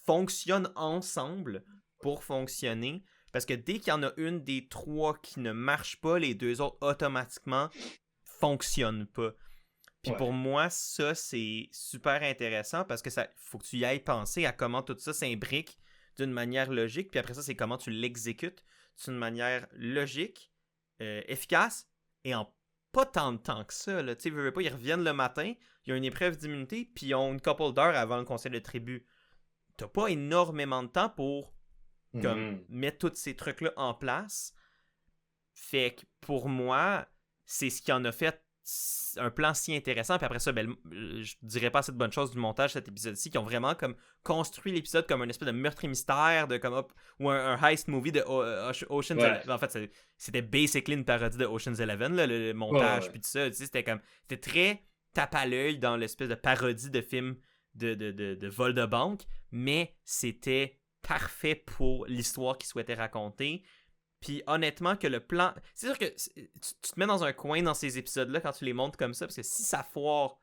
fonctionnent ensemble pour fonctionner, parce que dès qu'il y en a une des trois qui ne marche pas, les deux autres automatiquement fonctionnent pas. Puis pour moi, ça, c'est super intéressant parce que ça faut que tu y ailles penser à comment tout ça s'imbrique d'une manière logique, puis après ça, c'est comment tu l'exécutes d'une manière logique, efficace, et en pas tant de temps que ça. Tu sais, veux pas, ils reviennent le matin, il y a une épreuve d'immunité, puis ils ont une couple d'heures avant le conseil de tribu. T'as pas énormément de temps pour mettre tous ces trucs-là en place. Fait que pour moi, c'est ce qui en a fait un plan si intéressant. Puis après ça, je dirais pas assez de bonnes choses du montage de cet épisode-ci, qui ont vraiment comme construit l'épisode comme un espèce de meurtre et mystère, ou un heist movie de Ocean's 11. En fait, c'était basically une parodie de Ocean's 11, là, le montage, puis tout ça. C'était très tape à l'œil dans l'espèce de parodie de film de vol de banque, mais c'était parfait pour l'histoire qu'ils souhaitaient raconter. Puis honnêtement que le plan... C'est sûr que tu te mets dans un coin dans ces épisodes-là quand tu les montes comme ça, parce que si ça foire,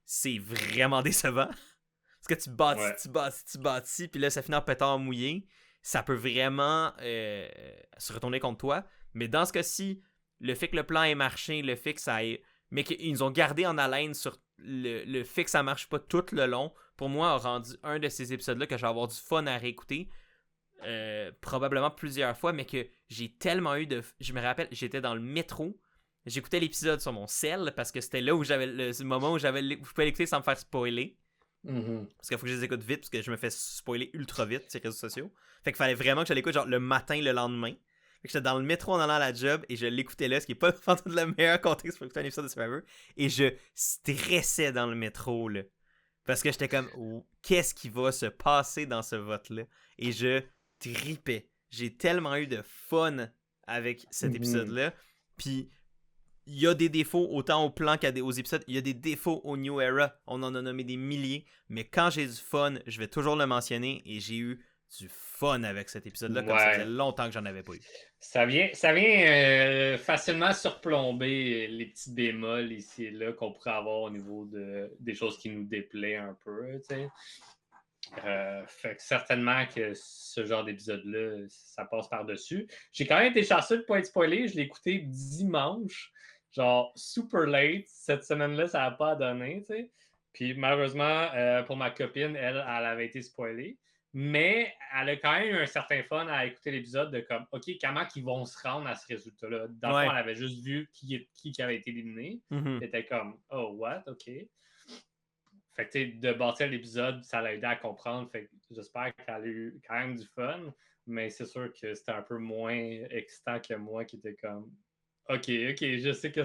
c'est vraiment décevant. Parce que tu bâtis, puis là ça finit en pétard mouillé. Ça peut vraiment se retourner contre toi. Mais dans ce cas-ci, le fait que le plan ait marché, le fait que ça ait... Mais qu'ils nous ont gardé en haleine sur le fait que ça marche pas tout le long, pour moi, a rendu un de ces épisodes-là que je vais avoir du fun à réécouter. Probablement plusieurs fois, mais que j'ai tellement eu de... Je me rappelle, j'étais dans le métro, j'écoutais l'épisode sur mon cell, parce que c'était là où j'avais le moment où je pouvais l'écouter sans me faire spoiler. Parce qu'il faut que je les écoute vite, parce que je me fais spoiler ultra vite sur les réseaux sociaux. Fait qu'il fallait vraiment que je l'écoute genre le matin, le lendemain. Fait que j'étais dans le métro en allant à la job, et je l'écoutais là, ce qui est pas le meilleur contexte pour écouter un épisode de Survivor. Et je stressais dans le métro, là. Parce que j'étais comme, qu'est-ce qui va se passer dans ce vote-là? Et je tripais. J'ai tellement eu de fun avec cet épisode-là. Puis, il y a des défauts, autant au plan qu'aux épisodes. Il y a des défauts au New Era. On en a nommé des milliers. Mais quand j'ai du fun, je vais toujours le mentionner. Et j'ai eu du fun avec cet épisode-là, comme Ouais. ça faisait longtemps que j'en avais pas eu. Ça vient facilement surplomber les petits bémols ici et là qu'on pourrait avoir au niveau des choses qui nous déplaient un peu, tu sais. Fait que certainement que ce genre d'épisode-là, ça passe par-dessus. J'ai quand même été chanceux de ne pas être spoilé. Je l'ai écouté dimanche, genre super late. Cette semaine-là, ça n'a pas donné, tu sais. Puis malheureusement, pour ma copine, elle avait été spoilée. Mais elle a quand même eu un certain fun à écouter l'épisode de comme, OK, comment ils vont se rendre à ce résultat-là? Dans le fond, elle avait juste vu qui avait été éliminé. Elle était comme, oh, what? OK. Fait que de bâtir l'épisode, ça l'a aidé à comprendre. Fait que j'espère qu'elle a eu quand même du fun. Mais c'est sûr que c'était un peu moins excitant que moi qui était comme, OK, je sais que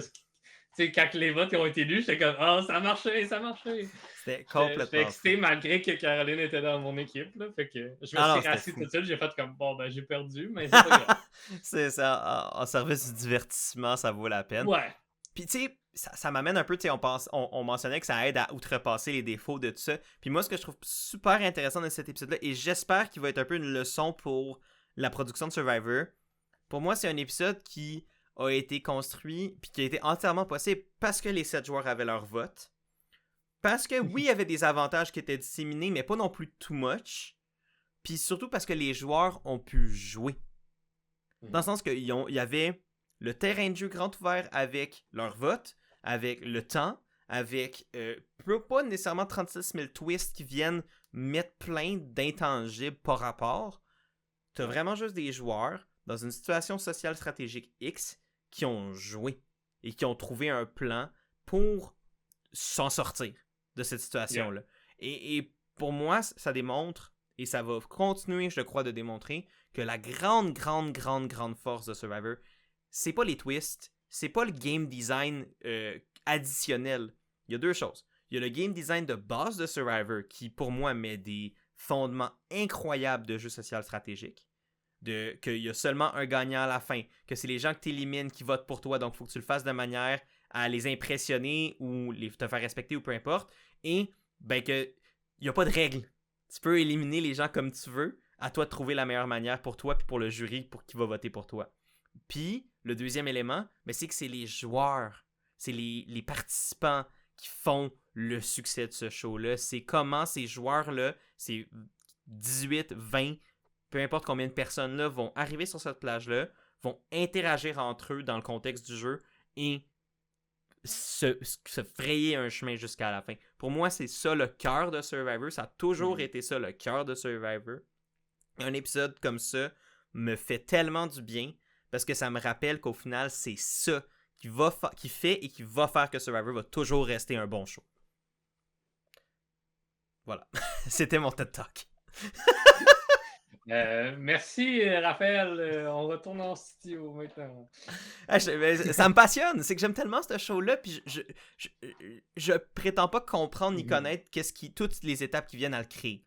tu sais, quand les votes ont été lus, j'étais comme, oh, ça a marché. C'était complètement. J'étais excité malgré que Caroline était dans mon équipe. Là, fait que je me suis rassis tout seul, j'ai fait comme, bon, ben j'ai perdu, mais c'est pas grave. C'est ça, en service du divertissement, ça vaut la peine. Ouais. Puis tu sais, ça m'amène un peu, tu sais, on mentionnait que ça aide à outrepasser les défauts de tout ça. Puis moi, ce que je trouve super intéressant dans cet épisode-là, et j'espère qu'il va être un peu une leçon pour la production de Survivor, pour moi, c'est un épisode qui a été construit puis qui a été entièrement possible parce que les 7 joueurs avaient leur vote. Parce que oui, il y avait des avantages qui étaient disséminés, mais pas non plus too much. Puis surtout parce que les joueurs ont pu jouer. Dans le sens qu'il y avait le terrain de jeu grand ouvert avec leur vote, avec le temps, avec pas nécessairement 36 000 twists qui viennent mettre plein d'intangibles par rapport. T'as vraiment juste des joueurs dans une situation sociale stratégique X qui ont joué et qui ont trouvé un plan pour s'en sortir de cette situation-là. Yeah. Et pour moi, ça démontre, et ça va continuer, je crois, de démontrer que la grande force de Survivor, c'est pas les twists, c'est pas le game design additionnel. Il y a deux choses. Il y a le game design de base de Survivor qui, pour moi, met des fondements incroyables de jeu social stratégique. Qu'il y a seulement un gagnant à la fin, que c'est les gens que tu élimines qui votent pour toi, donc il faut que tu le fasses de manière à les impressionner ou te faire respecter ou peu importe. Et ben que il n'y a pas de règle. Tu peux éliminer les gens comme tu veux, à toi de trouver la meilleure manière pour toi puis pour le jury pour qui va voter pour toi. Puis, le deuxième élément, ben, c'est que c'est les joueurs, c'est les participants qui font le succès de ce show-là. C'est comment ces joueurs-là, ces 18, 20, peu importe combien de personnes-là vont arriver sur cette plage-là, vont interagir entre eux dans le contexte du jeu et se frayer un chemin jusqu'à la fin. Pour moi, c'est ça le cœur de Survivor. Ça a toujours été ça le cœur de Survivor. Un épisode comme ça me fait tellement du bien parce que ça me rappelle qu'au final, c'est ça qui fait et qui va faire que Survivor va toujours rester un bon show. Voilà. C'était mon TED Talk. Merci Raphaël, on retourne en studio maintenant. Ça me passionne, c'est que j'aime tellement ce show-là, puis je prétends pas comprendre ni connaître toutes les étapes qui viennent à le créer.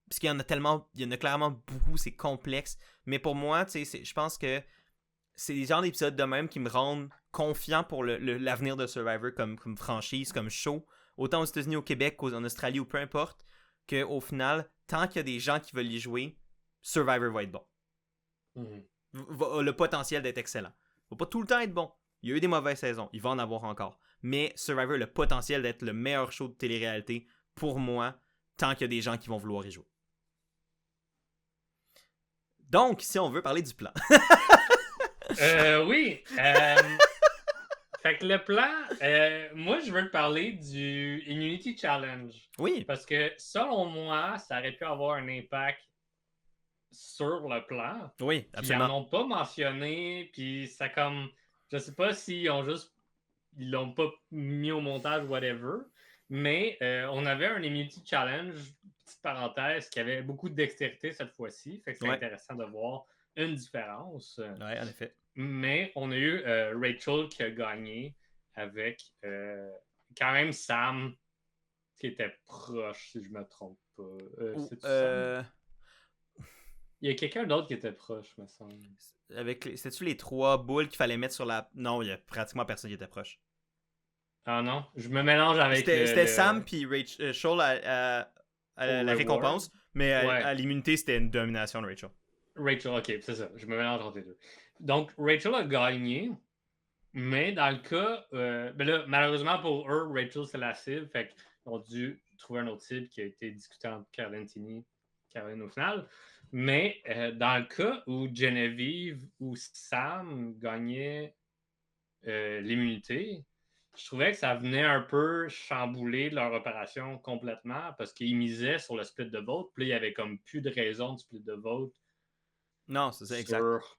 Parce qu'il y en a clairement beaucoup, c'est complexe, mais pour moi, tu sais, je pense que c'est des genres d'épisodes de même qui me rendent confiant pour l'avenir de Survivor comme franchise, comme show, autant aux États-Unis, au Québec, qu'en Australie ou peu importe, qu'au final, tant qu'il y a des gens qui veulent y jouer, Survivor va être bon. A le potentiel d'être excellent. Il va pas tout le temps être bon. Il y a eu des mauvaises saisons. Il va en avoir encore. Mais Survivor a le potentiel d'être le meilleur show de télé-réalité pour moi, tant qu'il y a des gens qui vont vouloir y jouer. Donc, si on veut parler du plan. Oui. Fait que le plan, moi, je veux te parler du Immunity Challenge. Oui. Parce que, selon moi, ça aurait pu avoir un impact sur le plan. Oui, absolument. Ils n'en ont pas mentionné, puis ça comme... Je sais pas s'ils ils l'ont pas mis au montage, whatever, mais on avait un Immunity Challenge, petite parenthèse, qui avait beaucoup de dextérité cette fois-ci. Fait que c'est intéressant de voir une différence. Oui, en effet. Mais on a eu Rachel qui a gagné avec quand même Sam qui était proche, si je me trompe pas. Sam? Il y a quelqu'un d'autre qui était proche, me semble. C'était-tu les 3 boules qu'il fallait mettre sur la... Non, il y a pratiquement personne qui était proche. Ah non? Je me mélange avec... C'était Sam puis Rachel à la récompense. Mais Ouais. à l'immunité, c'était une domination de Rachel. Rachel, ok, c'est ça. Je me mélange entre les deux. Donc, Rachel a gagné, mais dans le cas, ben là, malheureusement pour eux, Rachel, c'est la cible. Fait qu'ils ont dû trouver un autre cible qui a été discuté entre Caroline Tini et Caroline au final. Mais dans le cas où Geneviève ou Sam gagnaient l'immunité, je trouvais que ça venait un peu chambouler leur opération complètement parce qu'ils misaient sur le split de vote. Puis là, il n'y avait comme plus de raison de split de vote Non, c'est ça, exact. sur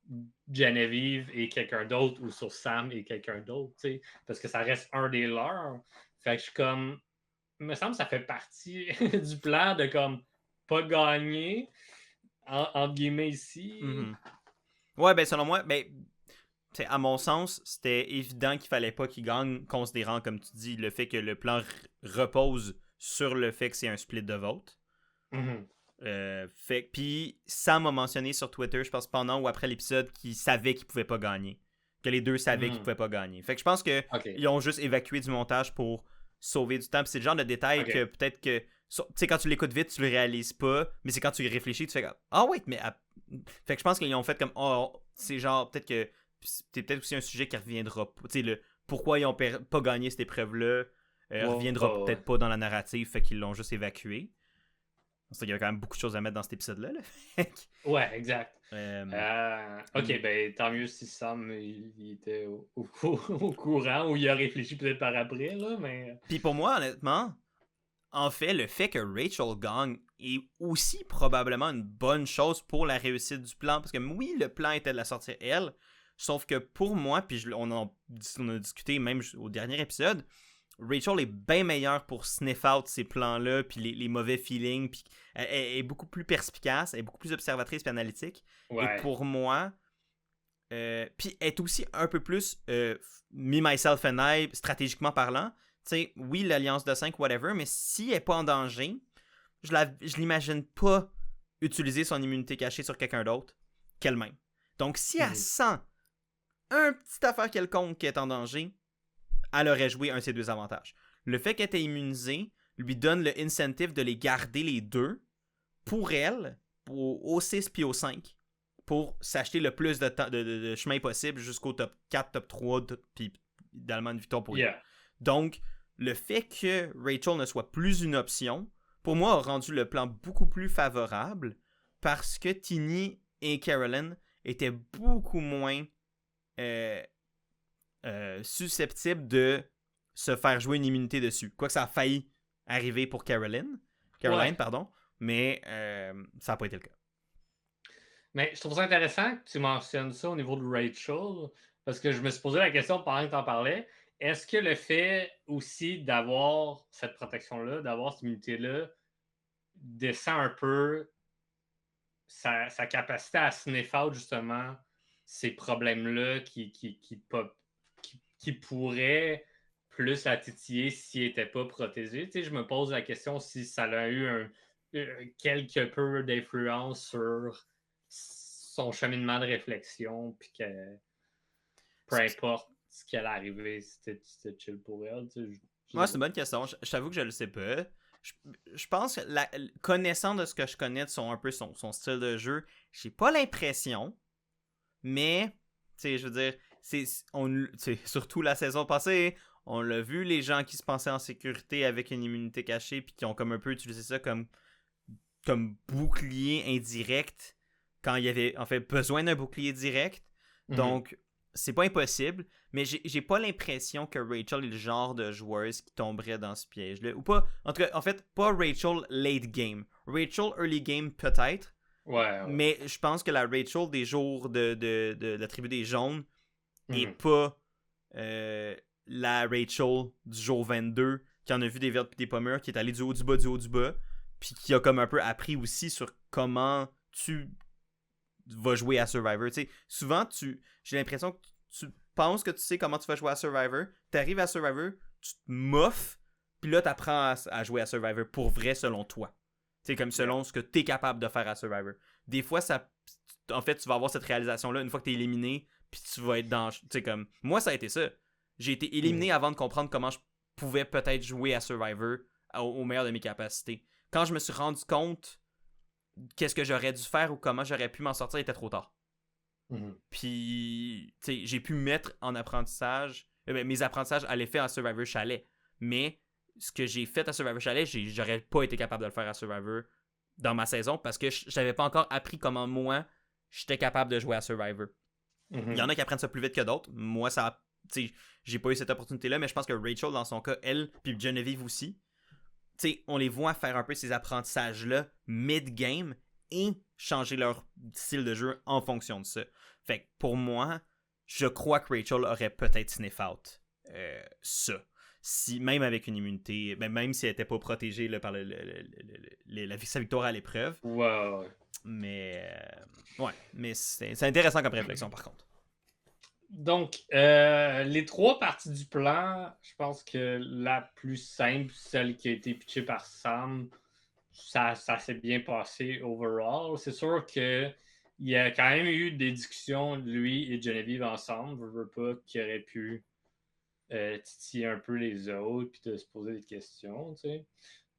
Geneviève et quelqu'un d'autre ou sur Sam et quelqu'un d'autre, tu sais, parce que ça reste un des leurs. Fait que je suis comme, il me semble que ça fait partie du plan de comme pas gagner, entre guillemets ici. Mm-hmm. Ouais, ben selon moi, ben, à mon sens, c'était évident qu'il fallait pas qu'il gagne, considérant, comme tu dis, le fait que le plan repose sur le fait que c'est un split de vote. Mm-hmm. Puis Sam a mentionné sur Twitter, je pense pendant ou après l'épisode, qu'il savait qu'il pouvait pas gagner. Que les deux savaient qu'ils pouvaient pas gagner. Fait que je pense que ils ont juste évacué du montage pour sauver du temps. Puis c'est le genre de détail que peut-être que... Tu sais, quand tu l'écoutes vite, tu le réalises pas. Mais c'est quand tu y réfléchis, tu fais comme... Ah ouais, mais... Fait que je pense qu'ils ont fait comme... Oh, c'est genre, peut-être que... C'est peut-être aussi un sujet qui reviendra pas. Tu sais, pourquoi ils ont pas gagné cette épreuve-là reviendra peut-être pas dans la narrative. Fait qu'ils l'ont juste évacué. Il y avait quand même beaucoup de choses à mettre dans cet épisode-là. Là. Ouais, exact. Ok, ben tant mieux si Sam il était au courant ou il a réfléchi peut-être par après, là, mais... Puis pour moi, honnêtement, en fait, le fait que Rachel gagne est aussi probablement une bonne chose pour la réussite du plan. Parce que oui, le plan était de la sortir elle, sauf que pour moi, puis on a discuté même au dernier épisode, Rachel est bien meilleure pour sniff out ces plans-là, puis les mauvais feelings, puis elle est beaucoup plus perspicace, elle est beaucoup plus observatrice et analytique. Ouais. Et pour moi, puis elle est aussi un peu plus me, myself and I, stratégiquement parlant. Tu sais, oui, l'alliance de 5, whatever, mais si elle n'est pas en danger, je l'imagine pas utiliser son immunité cachée sur quelqu'un d'autre qu'elle-même. Donc, si elle sent un petit affaire quelconque qui est en danger, elle aurait joué un de ses deux avantages. Le fait qu'elle était immunisée lui donne le incentive de les garder les deux pour elle, au 6 puis au 5, pour s'acheter le plus de chemin possible jusqu'au top 4, top 3, puis idéalement une victoire pour elle. Donc, le fait que Rachel ne soit plus une option, pour moi, a rendu le plan beaucoup plus favorable parce que Tini et Caroline étaient beaucoup moins susceptible de se faire jouer une immunité dessus. Quoique ça a failli arriver pour Caroline, pardon, mais ça n'a pas été le cas. Mais je trouve ça intéressant que tu mentionnes ça au niveau de Rachel, parce que je me suis posé la question pendant que tu en parlais. Est-ce que le fait aussi d'avoir cette protection-là, d'avoir cette immunité-là, descend un peu sa capacité à sniff out justement ces problèmes-là qui pourrait plus la titiller s'il n'était pas protégé. Tu sais, je me pose la question si ça a eu quelque peu d'influence sur son cheminement de réflexion, puis que peu importe ce qui allait arriver, c'était chill pour elle. Tu sais, moi, c'est une bonne question. Je t'avoue que je le sais pas. Je pense que connaissant de ce que je connais de son style de jeu, j'ai pas l'impression, mais tu sais, je veux dire, surtout la saison passée, on l'a vu, les gens qui se pensaient en sécurité avec une immunité cachée puis qui ont comme un peu utilisé ça comme bouclier indirect quand il y avait en fait besoin d'un bouclier direct. Donc, c'est pas impossible, mais j'ai pas l'impression que Rachel est le genre de joueuse qui tomberait dans ce piège-là. Ou pas, en tout cas, en fait, pas Rachel late game. Rachel early game peut-être. Ouais. Mais je pense que la Rachel des jours de la tribu des jaunes et pas la Rachel du jour 22 qui en a vu des vertes et des pommures, qui est allée du haut du bas, puis qui a comme un peu appris aussi sur comment tu vas jouer à Survivor. Tu sais, souvent, j'ai l'impression que tu penses que tu sais comment tu vas jouer à Survivor, t'arrives à Survivor, tu te moffes, puis là, t'apprends à jouer à Survivor pour vrai selon toi. Tu sais, comme selon ce que t'es capable de faire à Survivor. Des fois, en fait, tu vas avoir cette réalisation-là une fois que t'es éliminé, puis tu vas être dans... Tu sais, comme... Moi, ça a été ça. J'ai été éliminé avant de comprendre comment je pouvais peut-être jouer à Survivor au meilleur de mes capacités. Quand je me suis rendu compte qu'est-ce que j'aurais dû faire ou comment j'aurais pu m'en sortir était trop tard. Mhm. Puis, tu sais, j'ai pu mettre en apprentissage, mes apprentissages à l'effet à Survivor Chalet. Mais ce que j'ai fait à Survivor Chalet, j'aurais pas été capable de le faire à Survivor dans ma saison parce que j'avais pas encore appris comment moi, j'étais capable de jouer à Survivor. Il y en a qui apprennent ça plus vite que d'autres. Moi, ça, tu sais, j'ai pas eu cette opportunité-là, mais je pense que Rachel, dans son cas, elle, puis Geneviève aussi, tu sais, on les voit faire un peu ces apprentissages-là mid-game et changer leur style de jeu en fonction de ça. Fait que pour moi, je crois que Rachel aurait peut-être sniff out ça. Si, même avec une immunité, même si elle n'était pas protégée là, par sa victoire à l'épreuve. Ouais. Mais, ouais, mais c'est intéressant comme réflexion par contre. Donc, les 3 parties du plan, je pense que la plus simple, celle qui a été pitchée par Sam, ça s'est bien passé overall. C'est sûr qu'il y a quand même eu des discussions, lui et Geneviève ensemble, je veux pas, qui auraient pu titiller un peu les autres puis de se poser des questions, tu sais.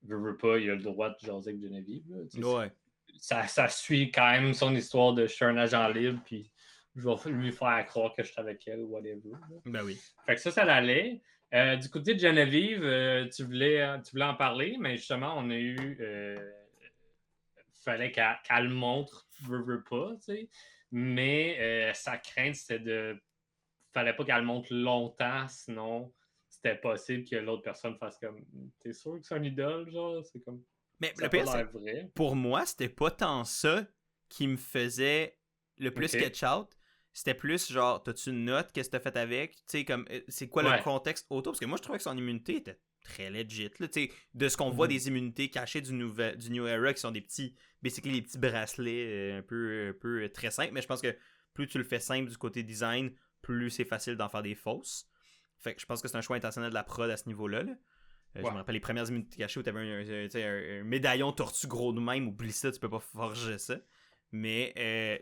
Je veux pas, il a le droit de jaser avec Geneviève. Là, ouais. Ça suit quand même son histoire de je suis un agent libre puis je vais lui faire croire que je suis avec elle ou whatever. Là. Ben oui. Fait que ça l'allait. Du côté de Geneviève, tu voulais en parler, mais justement, on a eu. Fallait qu'elle le montre, veut pas, tu sais. Mais sa crainte, c'était de. Fallait pas qu'elle le montre longtemps, sinon c'était possible que l'autre personne fasse comme. T'es sûr que c'est un idole, genre? C'est comme. Mais Ça le a pas pire, l'air vrai. pour moi, c'était pas tant ça qui me faisait le plus sketch out. C'était plus genre, t'as-tu une note, qu'est-ce que t'as fait avec? Tu sais, comme, c'est quoi le contexte autour? Parce que moi, je trouvais que son immunité était très legit. Là, de ce qu'on voit des immunités cachées du New Era qui sont des petits, basically des petits bracelets un peu très simples. Mais je pense que plus tu le fais simple du côté design, plus c'est facile d'en faire des fausses. Fait que je pense que c'est un choix intentionnel de la prod à ce niveau-là. Là. Je me rappelle les premières immunités cachées où t'avais un médaillon tortue gros de même, oublie ça, tu peux pas forger ça. Mais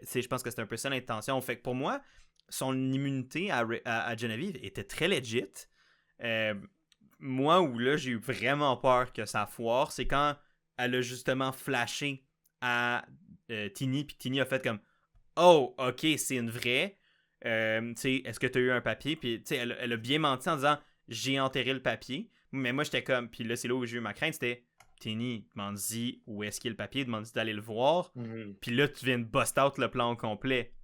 je pense que c'est un peu ça l'intention. Fait que pour moi, son immunité à Geneviève était très legit. Moi, où là, j'ai eu vraiment peur que ça foire, c'est quand elle a justement flashé à Tini, puis Tini a fait comme oh, ok, c'est une vraie. Est-ce que tu as eu un papier? Puis elle a bien menti en disant j'ai enterré le papier. Mais moi, j'étais comme. Puis là, c'est là où j'ai eu ma crainte. C'était Tini, demande-y où est-ce qu'il y a le papier, demande-y d'aller le voir. Puis là, tu viens de bust out le plan au complet.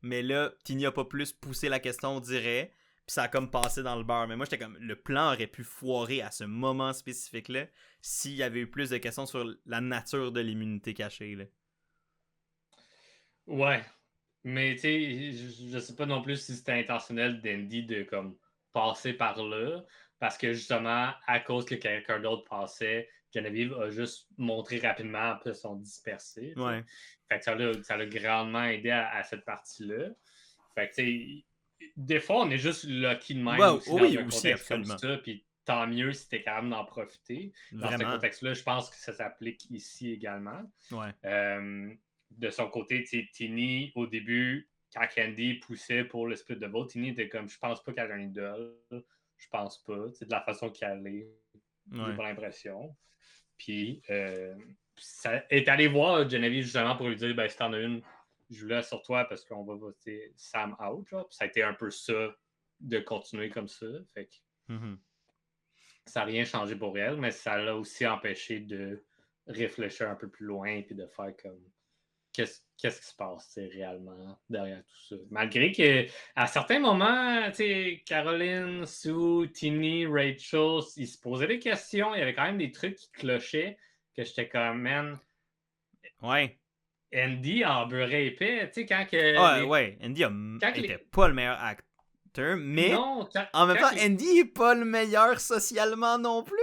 Mais là, Tini a pas plus poussé la question, on dirait. Puis ça a comme passé dans le beurre. Mais moi, j'étais comme. Le plan aurait pu foirer à ce moment spécifique-là s'il y avait eu plus de questions sur la nature de l'immunité cachée. Là. Ouais. Mais tu sais, je sais pas non plus si c'était intentionnel d'Andy de comme passer par là, parce que justement, à cause que quelqu'un d'autre passait, Geneviève a juste montré rapidement, après ils sont dispersés. Ouais. Fait que ça l'a grandement aidé à cette partie-là. Fait que tu sais, des fois, on est juste lucky de même aussi dans un contexte comme ça, puis tant mieux si t'es capable d'en profiter. Dans ce contexte-là, je pense que ça s'applique ici également. Ouais. De son côté, Tini, au début, quand Candy poussait pour le split de vote, Tini était comme je pense pas qu'elle a un idole. Je pense pas. C'est de la façon qu'elle est. J'ai pas l'impression. Puis, ça est allé voir Geneviève justement pour lui dire ben, si t'en as une, joue-la sur toi parce qu'on va voter Sam out. Genre. Puis ça a été un peu ça de continuer comme ça. Fait que ça n'a rien changé pour elle, mais ça l'a aussi empêché de réfléchir un peu plus loin et de faire comme qu'est-ce qui se passe réellement derrière tout ça. Malgré qu'à certains moments, Caroline, Sue, Tini, Rachel, ils se posaient des questions. Il y avait quand même des trucs qui clochaient que j'étais comme, man. Ouais. Andy en beurre épais. Tu sais, quand que. Andy était pas le meilleur acteur, mais non, en même temps, Andy est pas le meilleur socialement non plus.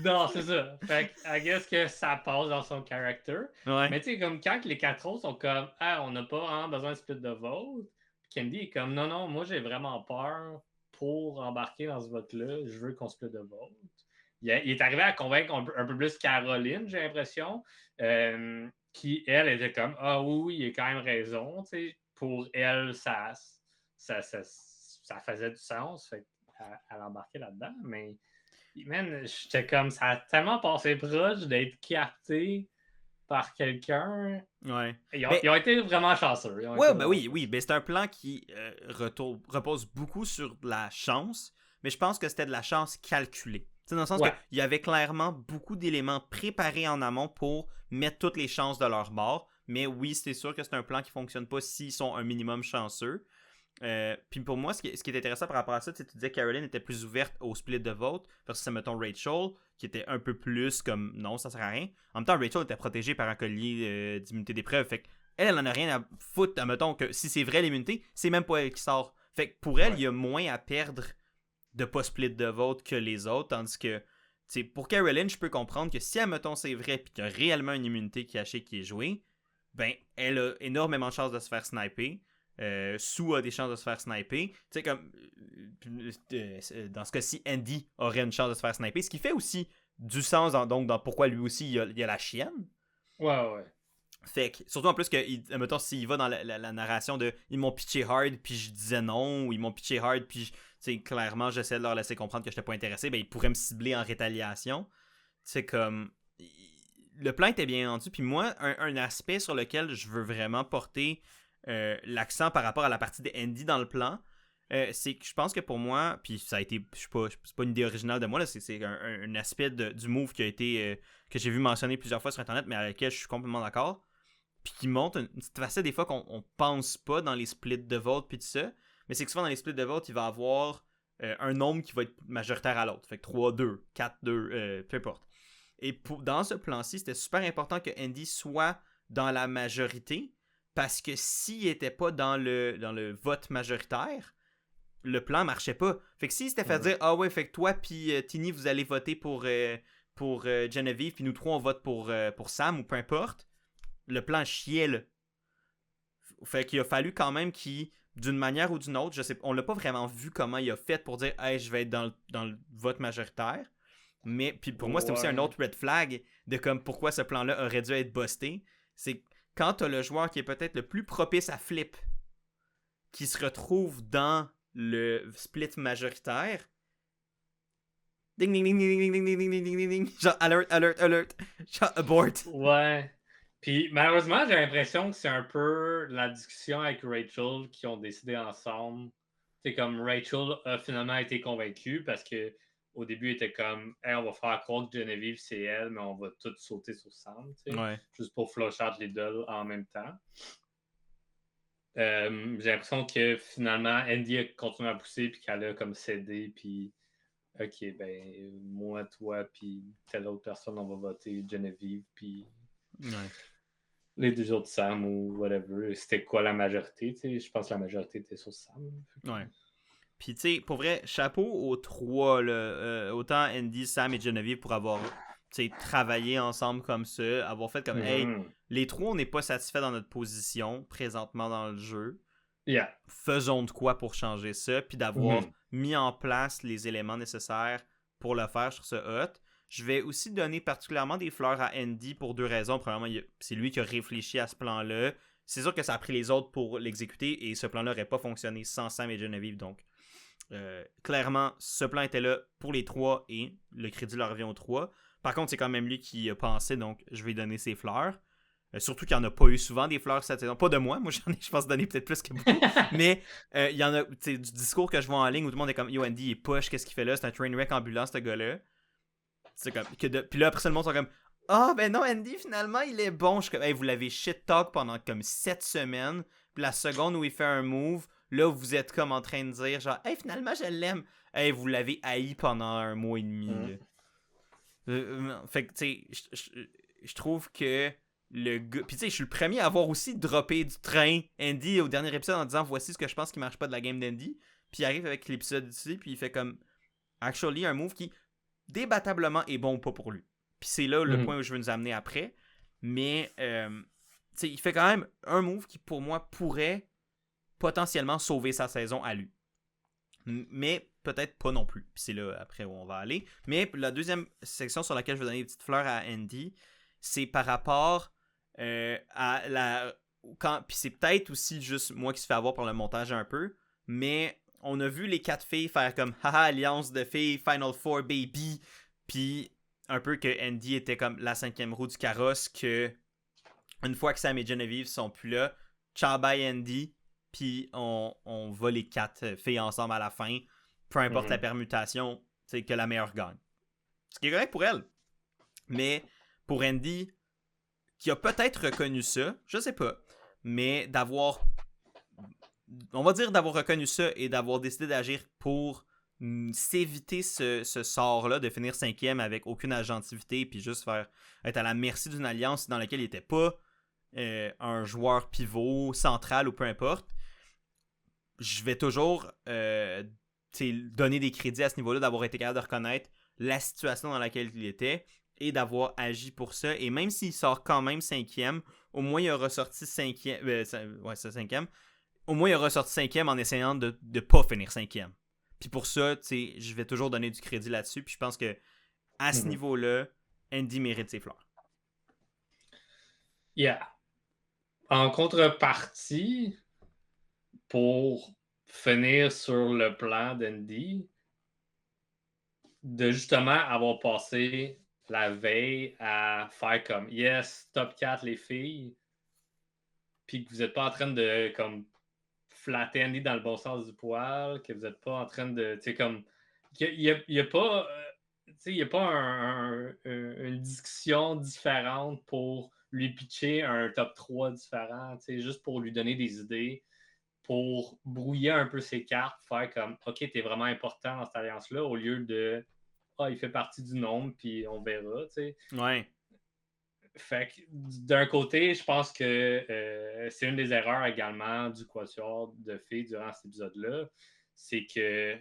Non, c'est ça. Fait que, I guess que ça passe dans son character. Ouais. Mais tu sais, comme quand les 4 autres sont comme, ah, on n'a pas vraiment besoin de split de vote. Candy est comme, non, moi j'ai vraiment peur pour embarquer dans ce vote-là. Je veux qu'on split de vote. Il est arrivé à convaincre un peu plus Caroline, j'ai l'impression, qui, elle, était comme, ah oui, il a quand même raison. Tu sais, pour elle, ça faisait du sens. Fait qu'elle embarquait là-dedans. Mais man, j'étais comme, ça a tellement passé proche d'être capté par quelqu'un. Ouais. Ils ont été vraiment chanceux. Oui. Ben, c'est un plan qui repose beaucoup sur de la chance, mais je pense que c'était de la chance calculée. T'sais, dans le sens qu'il y avait clairement beaucoup d'éléments préparés en amont pour mettre toutes les chances de leur bord. Mais oui, c'est sûr que c'est un plan qui fonctionne pas s'ils sont un minimum chanceux. Puis pour moi, ce qui est intéressant par rapport à ça, tu disais que Caroline était plus ouverte au split de vote versus, mettons, Rachel, qui était un peu plus comme non, ça sert à rien. En même temps, Rachel était protégée par un collier d'immunité d'épreuve. Fait qu'elle en a rien à foutre, mettons, que si c'est vrai l'immunité, c'est même pas elle qui sort. Fait que pour elle, il y a moins à perdre de pas split de vote que les autres, tandis que pour Caroline, je peux comprendre que si, admettons, c'est vrai puis qu'il y a réellement une immunité cachée qui est jouée, ben, elle a énormément de chances de se faire sniper. Sue a des chances de se faire sniper. Tu sais, comme dans ce cas-ci, Andy aurait une chance de se faire sniper, ce qui fait aussi du sens dans pourquoi lui aussi il y a la chienne. Ouais. Fait que, surtout en plus que, mettons, s'il va dans la narration de ils m'ont pitché hard puis je disais non, ou ils m'ont pitché hard puis clairement j'essaie de leur laisser comprendre que j'étais pas intéressé, ben ils pourraient me cibler en rétaliation. C'est comme. Le plan était bien rendu, puis moi, un aspect sur lequel je veux vraiment porter l'accent par rapport à la partie de Andy dans le plan, c'est que je pense que pour moi, puis ça a été, c'est pas une idée originale de moi, là, c'est un aspect du move qui a été que j'ai vu mentionner plusieurs fois sur internet, mais avec lequel je suis complètement d'accord, puis qui montre une petite facette des fois qu'on pense pas dans les splits de vote puis tout ça, mais c'est que souvent dans les splits de vote, il va y avoir un nombre qui va être majoritaire à l'autre, fait que 3-2, 4-2, peu importe. Et dans ce plan-ci, c'était super important que Andy soit dans la majorité, parce que s'il était pas dans le vote majoritaire, le plan marchait pas. Fait que s'il s'était fait dire, ah ouais, fait que toi puis Tini, vous allez voter pour Genevieve, puis nous trois, on vote pour Sam, ou peu importe, le plan chiait là. Fait qu'il a fallu quand même qu'il, d'une manière ou d'une autre, je sais, on l'a pas vraiment vu comment il a fait pour dire, hey, je vais être dans le vote majoritaire. Mais puis pour moi, c'était aussi un autre red flag de comme pourquoi ce plan-là aurait dû être busté. C'est quand t'as le joueur qui est peut-être le plus propice à flip, qui se retrouve dans le split majoritaire. Ding ding ding ding ding ding ding ding ding ding. Genre alert. Genre abort. Ouais. Puis malheureusement, j'ai l'impression que c'est un peu la discussion avec Rachel qui ont décidé ensemble. C'est comme Rachel a finalement été convaincue parce que au début, elle était comme hey, on va faire croire que Genevieve c'est elle, mais on va tout sauter sur Sam, juste pour flush out les deux en même temps. J'ai l'impression que finalement, Andy a continué à pousser puis qu'elle a comme cédé, puis ok, ben moi, toi, puis telle autre personne, on va voter Genevieve, puis les deux autres Sam ou whatever. C'était quoi la majorité, tu sais? Je pense que la majorité était sur Sam. Ouais. Puis tu sais, pour vrai, chapeau aux trois, là, autant Andy, Sam et Genevieve pour avoir travaillé ensemble comme ça, avoir fait comme hey, les trois on n'est pas satisfaits dans notre position présentement dans le jeu. Faisons de quoi pour changer ça, puis d'avoir mis en place les éléments nécessaires pour le faire sur ce hot. Je vais aussi donner particulièrement des fleurs à Andy pour deux raisons. Premièrement, c'est lui qui a réfléchi à ce plan-là. C'est sûr que ça a pris les autres pour l'exécuter et ce plan-là n'aurait pas fonctionné sans Sam et Genevieve. Donc, clairement, ce plan était là pour les trois et le crédit leur revient aux trois. Par contre, c'est quand même lui qui a pensé, donc je vais lui donner ses fleurs. Surtout qu'il n'y en a pas eu souvent des fleurs cette saison. Pas de moi j'en ai, je pense, donné peut-être plus que beaucoup. Mais il y en a, du discours que je vois en ligne où tout le monde est comme Yo, Andy, il est push, qu'est-ce qu'il fait là? C'est un train wreck ambulant, ce gars-là. C'est comme, puis là, après, tout le monde sont comme ah, ben non, Andy, finalement, il est bon. Je suis comme, hey, vous l'avez shit-talk pendant comme 7 semaines. Puis la seconde où il fait un move, là, vous êtes comme en train de dire, genre, hey, finalement, je l'aime. Hey, vous l'avez haï pendant 1 mois et demi. Fait que, tu sais, je trouve que le gars. Puis, tu sais, je suis le premier à avoir aussi droppé du train Andy au dernier épisode en disant, voici ce que je pense qui marche pas de la game d'Andy. Puis, il arrive avec l'épisode ici, puis il fait comme, actually, un move qui, débattablement, est bon ou pas pour lui. Puis c'est là le point où je veux nous amener après. Mais, il fait quand même un move qui, pour moi, pourrait potentiellement sauver sa saison à lui. Mais peut-être pas non plus. Puis c'est là, après, où on va aller. Mais la deuxième section sur laquelle je vais donner des petites fleurs à Andy, c'est par rapport à la... Puis c'est peut-être aussi juste moi qui se fais avoir par le montage un peu, mais on a vu les 4 filles faire comme « Haha, alliance de filles, Final Four, baby », puis un peu que Andy était comme la 5e roue du carrosse, que une fois que Sam et Genevieve sont plus là, ciao bye Andy, puis on va les 4 filles ensemble à la fin, peu importe la permutation, c'est que la meilleure gagne. Ce qui est correct pour elle. Mais pour Andy, qui a peut-être reconnu ça, je sais pas, mais on va dire d'avoir reconnu ça et d'avoir décidé d'agir pour s'éviter ce sort-là, de finir 5e avec aucune agentivité, puis juste être à la merci d'une alliance dans laquelle il n'était pas un joueur pivot, central ou peu importe. Je vais toujours donner des crédits à ce niveau-là, d'avoir été capable de reconnaître la situation dans laquelle il était et d'avoir agi pour ça. Et même s'il sort quand même 5e, au moins il aura sorti 5e. C'est 5e. Au moins il aura sorti 5e en essayant de ne pas finir 5e. Puis pour ça, je vais toujours donner du crédit là-dessus. Puis je pense que à ce niveau-là, Andy mérite ses fleurs. Yeah. En contrepartie, pour finir sur le plan d'Andy, de justement avoir passé la veille à faire comme yes, top 4 les filles, puis que vous n'êtes pas en train de comme flatter Andy dans le bon sens du poil, que vous n'êtes pas en train de, tu sais, comme, il n'y a pas, il n'y a pas une discussion différente pour lui pitcher un top 3 différent, juste pour lui donner des idées, pour brouiller un peu ses cartes, faire comme, OK, t'es vraiment important dans cette alliance-là, au lieu de, il fait partie du nombre, puis on verra, tu sais. Ouais. Fait que d'un côté, je pense que c'est une des erreurs également du quatuor de filles durant cet épisode-là, c'est que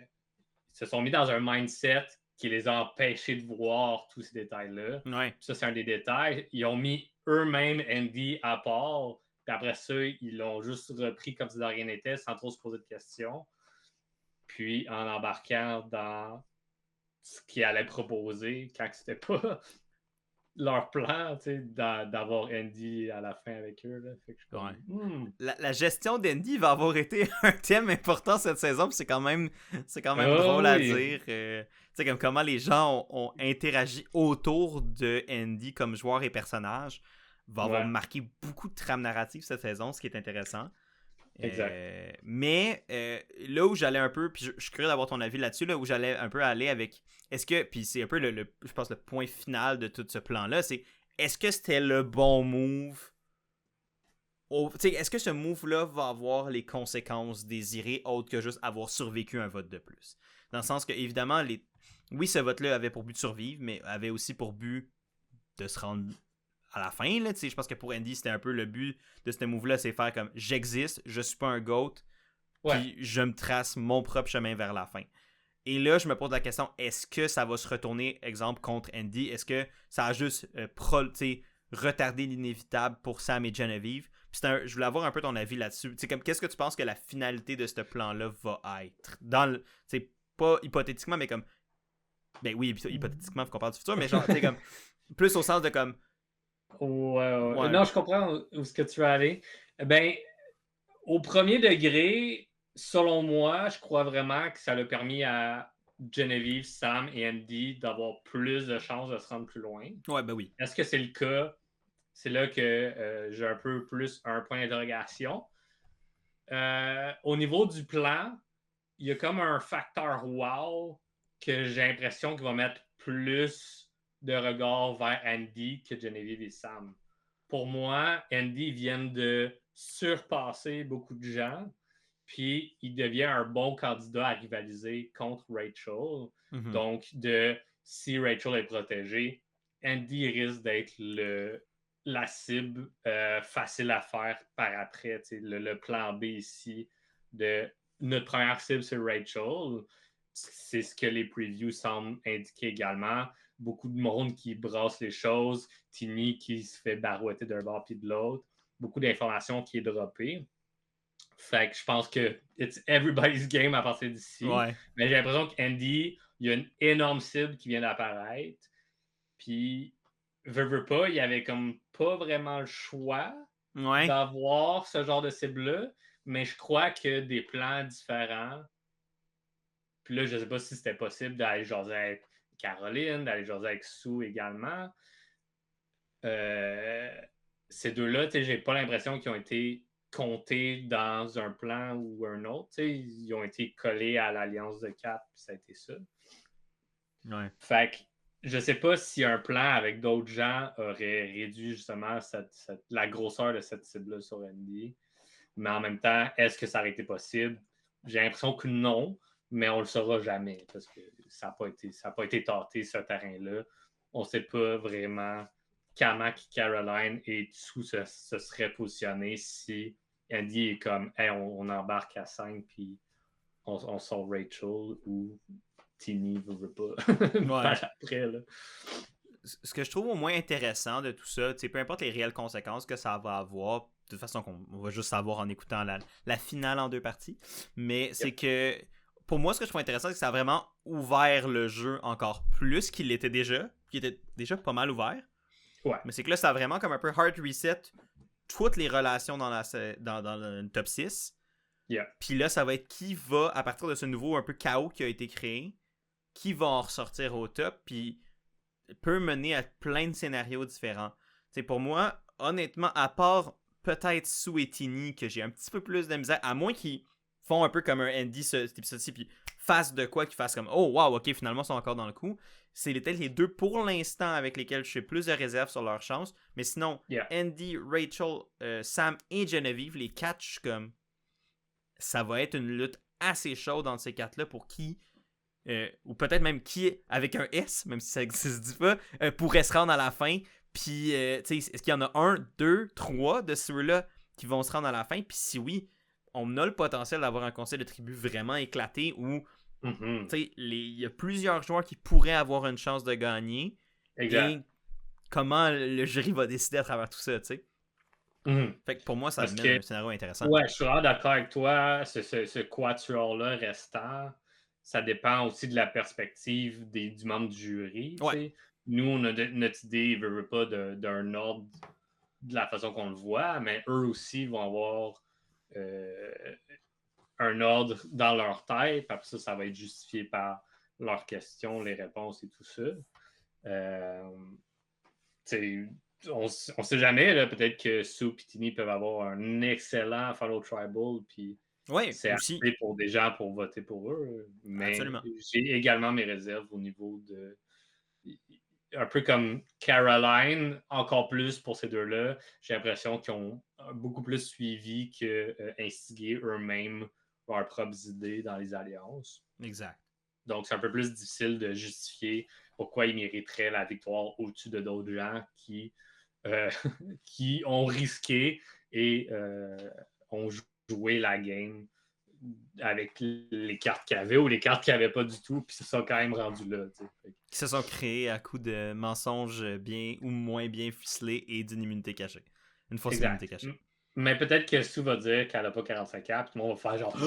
se sont mis dans un mindset qui les a empêchés de voir tous ces détails-là. Ouais. Ça, c'est un des détails. Ils ont mis eux-mêmes Andy à part, puis après ça, ils l'ont juste repris comme si de rien n'était, sans trop se poser de questions. Puis en embarquant dans ce qu'ils allaient proposer quand c'était pas leur plan, d'avoir Andy à la fin avec eux. Là. Fait que je comme, la gestion d'Andy va avoir été un thème important cette saison, puis c'est quand même drôle à dire. Comme comment les gens ont interagi autour de Andy comme joueur et personnage va avoir marqué beaucoup de trames narratives cette saison, ce qui est intéressant. Exact. Mais là où j'allais un peu, puis je suis curieux d'avoir ton avis là-dessus, là où j'allais un peu aller avec, est-ce que, puis c'est un peu je pense le point final de tout ce plan-là, c'est est-ce que c'était le bon move? Est-ce que ce move-là va avoir les conséquences désirées autres que juste avoir survécu un vote de plus? Dans le sens que, évidemment, oui, ce vote-là avait pour but de survivre, mais avait aussi pour but de se rendre à la fin. Là, je pense que pour Andy, c'était un peu le but de ce move-là, c'est faire comme j'existe, je suis pas un GOAT, puis je me trace mon propre chemin vers la fin. Et là, je me pose la question, est-ce que ça va se retourner, exemple, contre Andy? Est-ce que ça a juste retardé l'inévitable pour Sam et Genevieve? Je voulais avoir un peu ton avis là-dessus. Qu'est-ce que tu penses que la finalité de ce plan-là va être? Pas hypothétiquement, mais comme... Ben oui, hypothétiquement, faut qu'on parle du futur, mais genre, comme... Plus au sens de comme... Ouais. Non, je comprends où ce que tu veux aller. Ben, au premier degré, selon moi, je crois vraiment que ça a permis à Genevieve, Sam et Andy d'avoir plus de chances de se rendre plus loin. Ouais, ben oui. Est-ce que c'est le cas? C'est là que j'ai un peu plus un point d'interrogation. Au niveau du plan, il y a comme un facteur wow que j'ai l'impression qu'il va mettre plus de regard vers Andy que Genevieve et Sam. Pour moi, Andy vient de surpasser beaucoup de gens, puis il devient un bon candidat à rivaliser contre Rachel. Mm-hmm. Donc, si Rachel est protégée, Andy risque d'être la cible facile à faire par après. Le plan B ici de notre première cible, c'est Rachel. C'est ce que les previews semblent indiquer également. Beaucoup de monde qui brasse les choses. Tini qui se fait barouetter d'un bord puis de l'autre. Beaucoup d'informations qui est droppée. Fait que je pense que it's everybody's game à partir d'ici. Ouais. Mais j'ai l'impression qu'Andy, il y a une énorme cible qui vient d'apparaître. Puis, veut pas, il y avait comme pas vraiment le choix d'avoir ce genre de cible-là. Mais je crois que des plans différents. Puis là, je sais pas si c'était possible d'aller jaser avec Caroline, d'aller jaser avec Sue également. ces deux-là, tu sais, j'ai pas l'impression qu'ils ont été comptés dans un plan ou un autre. Tu sais, ils ont été collés à l'alliance de 4, puis ça a été ça. Ouais. Fait que je sais pas si un plan avec d'autres gens aurait réduit justement la grosseur de cette cible-là sur Andy. Mais en même temps, est-ce que ça aurait été possible? J'ai l'impression que non, mais on le saura jamais parce que ça n'a pas été tâté, ce terrain-là. On ne sait pas vraiment comment Caroline et Tsu se serait positionné si Andy est comme hey, on embarque à 5 puis on sort Rachel ou Tini veut pas Ouais. par après. Là. Ce que je trouve au moins intéressant de tout ça, peu importe les réelles conséquences que ça va avoir, de toute façon, on va juste savoir en écoutant la finale en 2 parties, mais c'est que pour moi, ce que je trouve intéressant, c'est que ça a vraiment ouvert le jeu encore plus qu'il l'était déjà, qui était déjà pas mal ouvert. Ouais. Mais c'est que là, ça a vraiment comme un peu hard reset toutes les relations dans le top 6. Yeah. Puis là, ça va être qui va, à partir de ce nouveau un peu chaos qui a été créé, qui va en ressortir au top, puis peut mener à plein de scénarios différents. T'sais, pour moi, honnêtement, à part peut-être Sue et Tini, que j'ai un petit peu plus de misère, à moins qu'ils font un peu comme un Andy cet épisode-ci, puis fassent de quoi, qu'ils fassent comme oh wow, ok, finalement, ils sont encore dans le coup. C'est peut-être les deux pour l'instant avec lesquels je fais plus de réserves sur leur chance. Mais sinon, Andy, Rachel, Sam et Geneviève, les quatre, je suis comme ça va être une lutte assez chaude entre ces quatre-là pour qui ou peut-être même qui, avec un S, même si ça n'existe pas, pourrait se rendre à la fin. Puis, est-ce qu'il y en a 1, 2, 3 de ceux-là qui vont se rendre à la fin? Puis si oui, on a le potentiel d'avoir un conseil de tribu vraiment éclaté où il y a plusieurs joueurs qui pourraient avoir une chance de gagner. Exact. Et comment le jury va décider à travers tout ça, tu sais. Fait que pour moi, ça mène un scénario intéressant. Ouais, je suis vraiment d'accord avec toi. Ce quatuor-là restant, ça dépend aussi de la perspective du membre du jury. Ouais. Nous, on a notre idée, il veut pas d'un ordre de la façon qu'on le voit, mais eux aussi vont avoir un ordre dans leur tête. Après ça, ça va être justifié par leurs questions, les réponses et tout ça. On sait jamais, là, peut-être que Sue et Tini peuvent avoir un excellent Follow Tribal, puis c'est aussi assez pour des gens pour voter pour eux. Mais absolument. j'ai également mes réserves au niveau de. Un peu comme Caroline, encore plus pour ces deux-là. J'ai l'impression qu'ils ont beaucoup plus suivi qu'instigé eux-mêmes leurs propres idées dans les alliances. Exact. Donc, c'est un peu plus difficile de justifier pourquoi ils mériteraient la victoire au-dessus de d'autres gens qui ont risqué et ont joué la game avec les cartes qu'il y avait ou les cartes qu'il n'y avait pas du tout, puis se sont quand même rendus là. Qui se sont créés à coup de mensonges bien ou moins bien ficelés et d'une immunité cachée. Une fausse immunité cachée. Mais peut-être que Sue va dire qu'elle n'a pas 45 cap, puis tout le monde va faire genre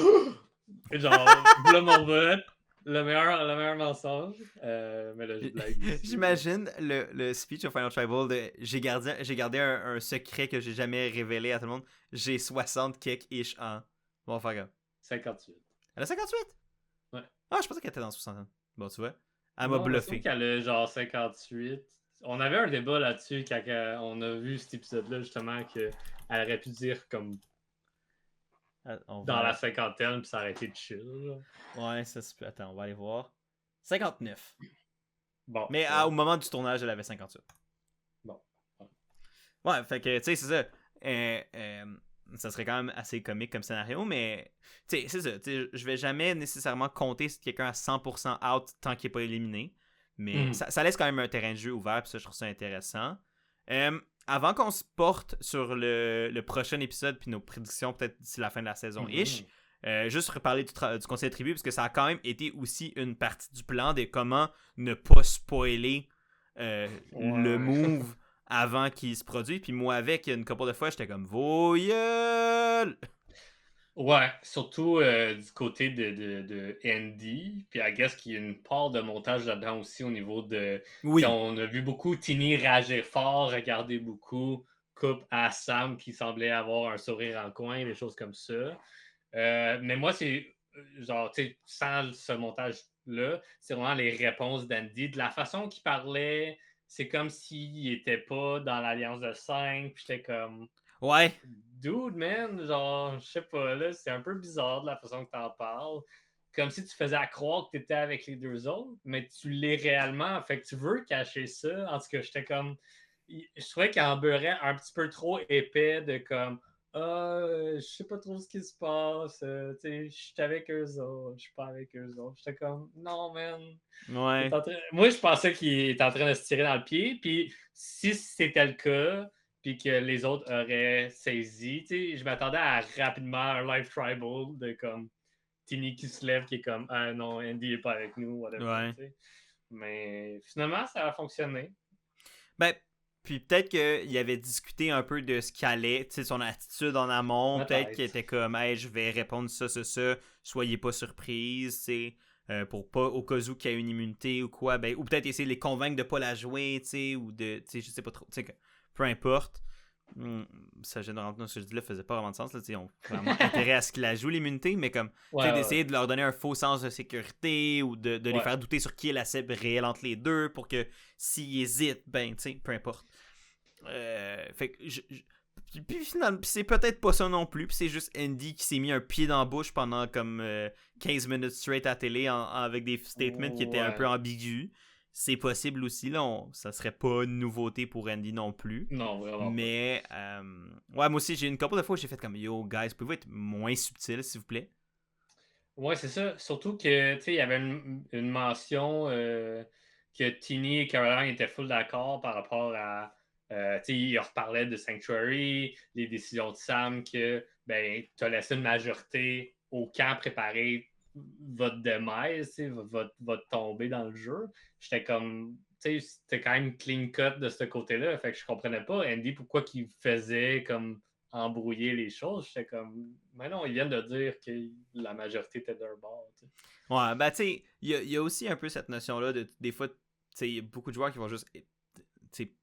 là mon vote. Le meilleur mensonge. Mais là, je blague aussi. J'imagine le speech au Final Tribal de j'ai gardé un secret que j'ai jamais révélé à tout le monde. J'ai 60 kick-ish en. Bon, faire comme. 58. Elle a 58? Ouais. Ah, je pensais qu'elle était dans 60. Bon, tu vois. Elle m'a Non, bluffé. qu'elle a genre 58. On avait un débat là-dessus quand on a vu cet épisode-là, justement, qu'elle aurait pu dire comme dans la cinquantaine, puis ça aurait été chill. Là. Ouais, ça se peut. Attends, on va aller voir. 59. Bon. Mais au moment du tournage, elle avait 58. Bon. Ouais, fait que, tu sais, c'est ça. Ça serait quand même assez comique comme scénario, mais tu sais, c'est ça. Je vais jamais nécessairement compter si quelqu'un à 100% out tant qu'il n'est pas éliminé. Mais ça laisse quand même un terrain de jeu ouvert, puis ça, je trouve ça intéressant. Avant qu'on se porte sur le prochain épisode, puis nos prédictions, peut-être d'ici la fin de la saison-ish, juste reparler du conseil de tribu, parce que ça a quand même été aussi une partie du plan de comment ne pas spoiler le move avant qu'il se produise. Puis moi, avec une couple de fois, j'étais comme voyeul! Ouais, surtout du côté de Andy. Puis I guess qu'il y a une part de montage là-dedans aussi au niveau de. Oui. On a vu beaucoup Tini rager fort, regarder beaucoup coupe à Sam qui semblait avoir un sourire en coin, des choses comme ça. Mais moi, c'est genre, tu sais, sans ce montage-là, c'est vraiment les réponses d'Andy. De la façon qu'il parlait, c'est comme s'il était pas dans l'Alliance de 5, puis j'étais comme... Ouais. Dude, man, genre, je sais pas, là, c'est un peu bizarre de la façon que t'en parles. Comme si tu faisais à croire que t'étais avec les deux autres, mais tu l'es réellement. Fait que tu veux cacher ça. En tout cas, j'étais comme... Je trouvais qu'il en beurrait un petit peu trop épais de comme... Ah, je sais pas trop ce qui se passe. Tu sais, je suis avec eux autres, je suis pas avec eux autres. J'étais comme, non, man. Ouais. Moi, je pensais qu'il était en train de se tirer dans le pied. Puis si c'était le cas, puis que les autres auraient saisi, je m'attendais à rapidement un live tribal de comme Tini qui se lève, qui est comme ah non, Andy est pas avec nous, whatever. Ouais. T'sais. Mais finalement, ça a fonctionné. Ben, puis peut-être qu'il avait discuté un peu de ce qu'il allait, tu sais, son attitude en amont. Peut-être qu'il était comme, hey, je vais répondre ça, soyez pas surprise, tu sais. Pour pas, au cas où qu'il y a une immunité ou quoi, ben, ou peut-être essayer de les convaincre de pas la jouer, tu sais, ou de, tu sais, je sais pas trop, tu sais, peu importe. Ça, généralement, ce que je dis là faisait pas vraiment de sens, là, tu sais, ils ont vraiment intérêt à ce qu'ils la jouent, l'immunité, mais comme, tu sais, d'essayer de leur donner un faux sens de sécurité ou de les faire douter sur qui est la cible réelle entre les deux pour que s'ils hésitent, ben, tu sais, peu importe. Fait que, puis finalement, c'est peut-être pas ça non plus, puis c'est juste Andy qui s'est mis un pied dans la bouche pendant comme 15 minutes straight à la télé avec des statements qui étaient un peu ambigus. C'est possible aussi, là, ça serait pas une nouveauté pour Andy non plus. Non, vraiment mais, ouais, moi aussi, j'ai une couple de fois où j'ai fait comme, yo, guys, pouvez-vous être moins subtil, s'il vous plaît? Ouais, c'est ça. Surtout que, tu sais, il y avait une mention que Tini et Caroline étaient full d'accord par rapport à... tu sais, ils reparlaient de Sanctuary, les décisions de Sam, que, ben, tu as laissé une majorité au camp préparer votre demise, votre tombée dans le jeu. J'étais comme... Tu sais, c'était quand même clean cut de ce côté-là. Fait que je comprenais pas, Andy, pourquoi qu'il faisait comme embrouiller les choses. J'étais comme, mais non, ils viennent de dire que la majorité était d'un bord. T'sais. Ouais, ben, tu sais, il y a aussi un peu cette notion-là de, des fois, tu sais, il y a beaucoup de joueurs qui vont juste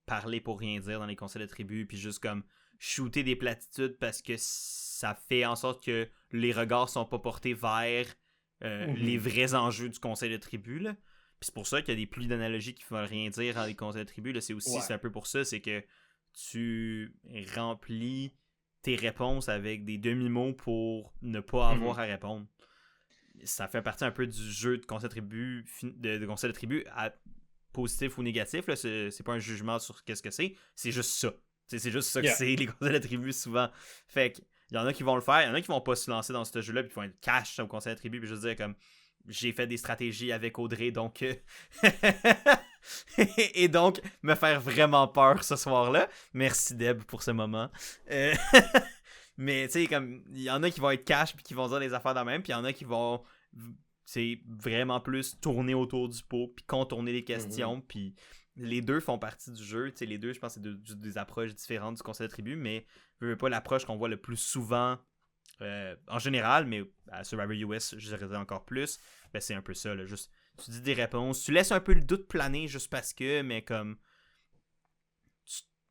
parler pour rien dire dans les conseils de tribu, puis juste comme shooter des platitudes parce que ça fait en sorte que les regards sont pas portés vers les vrais enjeux du conseil de tribu. Là. Puis c'est pour ça qu'il y a des pluies d'analogies qui veulent rien dire dans les conseils de tribu. Là. C'est aussi c'est un peu pour ça, c'est que tu remplis tes réponses avec des demi-mots pour ne pas avoir à répondre. Ça fait partie un peu du jeu de conseil de tribu, de conseil de tribu à positif ou négatif, là, c'est pas un jugement sur qu'est-ce que c'est juste ça. C'est juste ça que c'est, les conseils d'attributs souvent. Fait que, il y en a qui vont le faire, il y en a qui vont pas se lancer dans ce jeu-là, puis ils vont être cash au conseil d'attributs, puis je veux dire, comme, j'ai fait des stratégies avec Audrey, donc... et donc, me faire vraiment peur ce soir-là. Merci Deb pour ce moment. Mais, tu sais, comme, il y en a qui vont être cash, puis qui vont dire des affaires de même, puis il y en a qui vont... c'est vraiment plus tourner autour du pot puis contourner les questions puis les deux font partie du jeu, les deux je pense que c'est des approches différentes du conseil de tribu, mais pas l'approche qu'on voit le plus souvent en général, mais à Survivor US je dirais encore plus, ben c'est un peu ça là, juste tu dis des réponses, tu laisses un peu le doute planer juste parce que, mais comme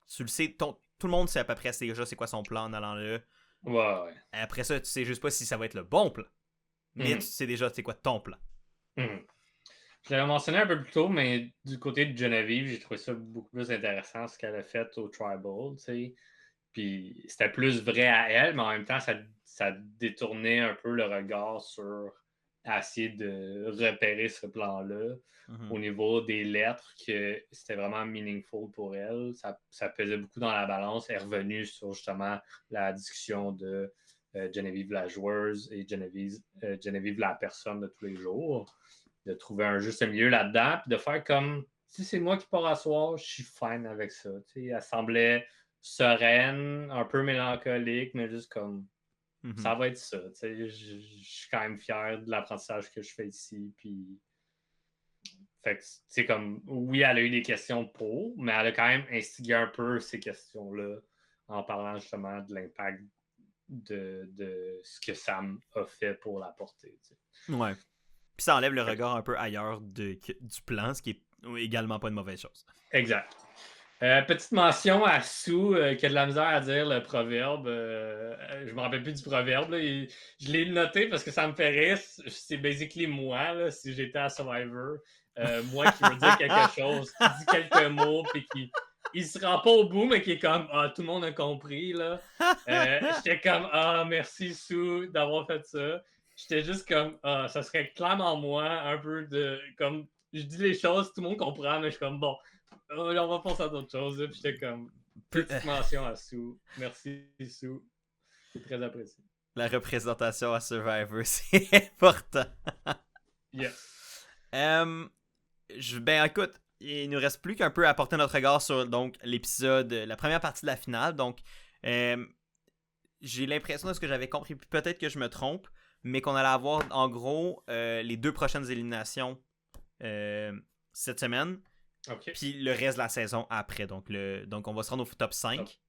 tu le sais, tout le monde sait à peu près déjà c'est quoi son plan en allant là. Ouais. Après ça tu sais juste pas si ça va être le bon plan. Mais tu sais déjà, c'est quoi ton plan? Je l'avais mentionné un peu plus tôt, mais du côté de Geneviève, j'ai trouvé ça beaucoup plus intéressant ce qu'elle a fait au Tribal, tu sais. Puis c'était plus vrai à elle, mais en même temps, ça détournait un peu le regard sur essayer de repérer ce plan-là au niveau des lettres, que c'était vraiment meaningful pour elle. Ça pesait beaucoup dans la balance. Elle est revenue sur justement la discussion de Geneviève la joueuse et Geneviève la personne de tous les jours. De trouver un juste milieu là-dedans, puis de faire comme si c'est moi qui pars à soir, je suis fine avec ça. T'sais, elle semblait sereine, un peu mélancolique, mais juste comme ça va être ça. Je suis quand même fier de l'apprentissage que je fais ici. Puis fait que c'est comme oui, elle a eu des questions pour, mais elle a quand même instigé un peu ces questions-là en parlant justement de l'impact de ce que Sam a fait pour la porter. T'sais. Ouais. Puis ça enlève le regard un peu ailleurs du plan, ce qui est également pas une mauvaise chose. Exact. Petite mention à Sue qui a de la misère à dire le proverbe. Je me rappelle plus du proverbe. Là, je l'ai noté parce que ça me fait rire. C'est basically moi, là, si j'étais à Survivor. moi qui veux dire quelque chose, qui dit quelques mots, puis qui il se rend pas au bout, mais qui est comme ah, tout le monde a compris, là. J'étais comme ah, merci Sue d'avoir fait ça. J'étais juste comme ah, ça serait clairement moi, un peu de comme je dis les choses, tout le monde comprend, mais je suis comme bon, on va penser à d'autres choses. Puis j'étais comme petite mention à Sue. Merci Sue. C'est très apprécié. La représentation à Survivor, c'est important. Yes. Ben écoute, il nous reste plus qu'un peu à porter notre regard sur donc l'épisode, la première partie de la finale. Donc, j'ai l'impression de ce que j'avais compris, peut-être que je me trompe, mais qu'on allait avoir en gros les 2 prochaines éliminations cette semaine. Okay. Puis le reste de la saison après. Donc on va se rendre au top 5.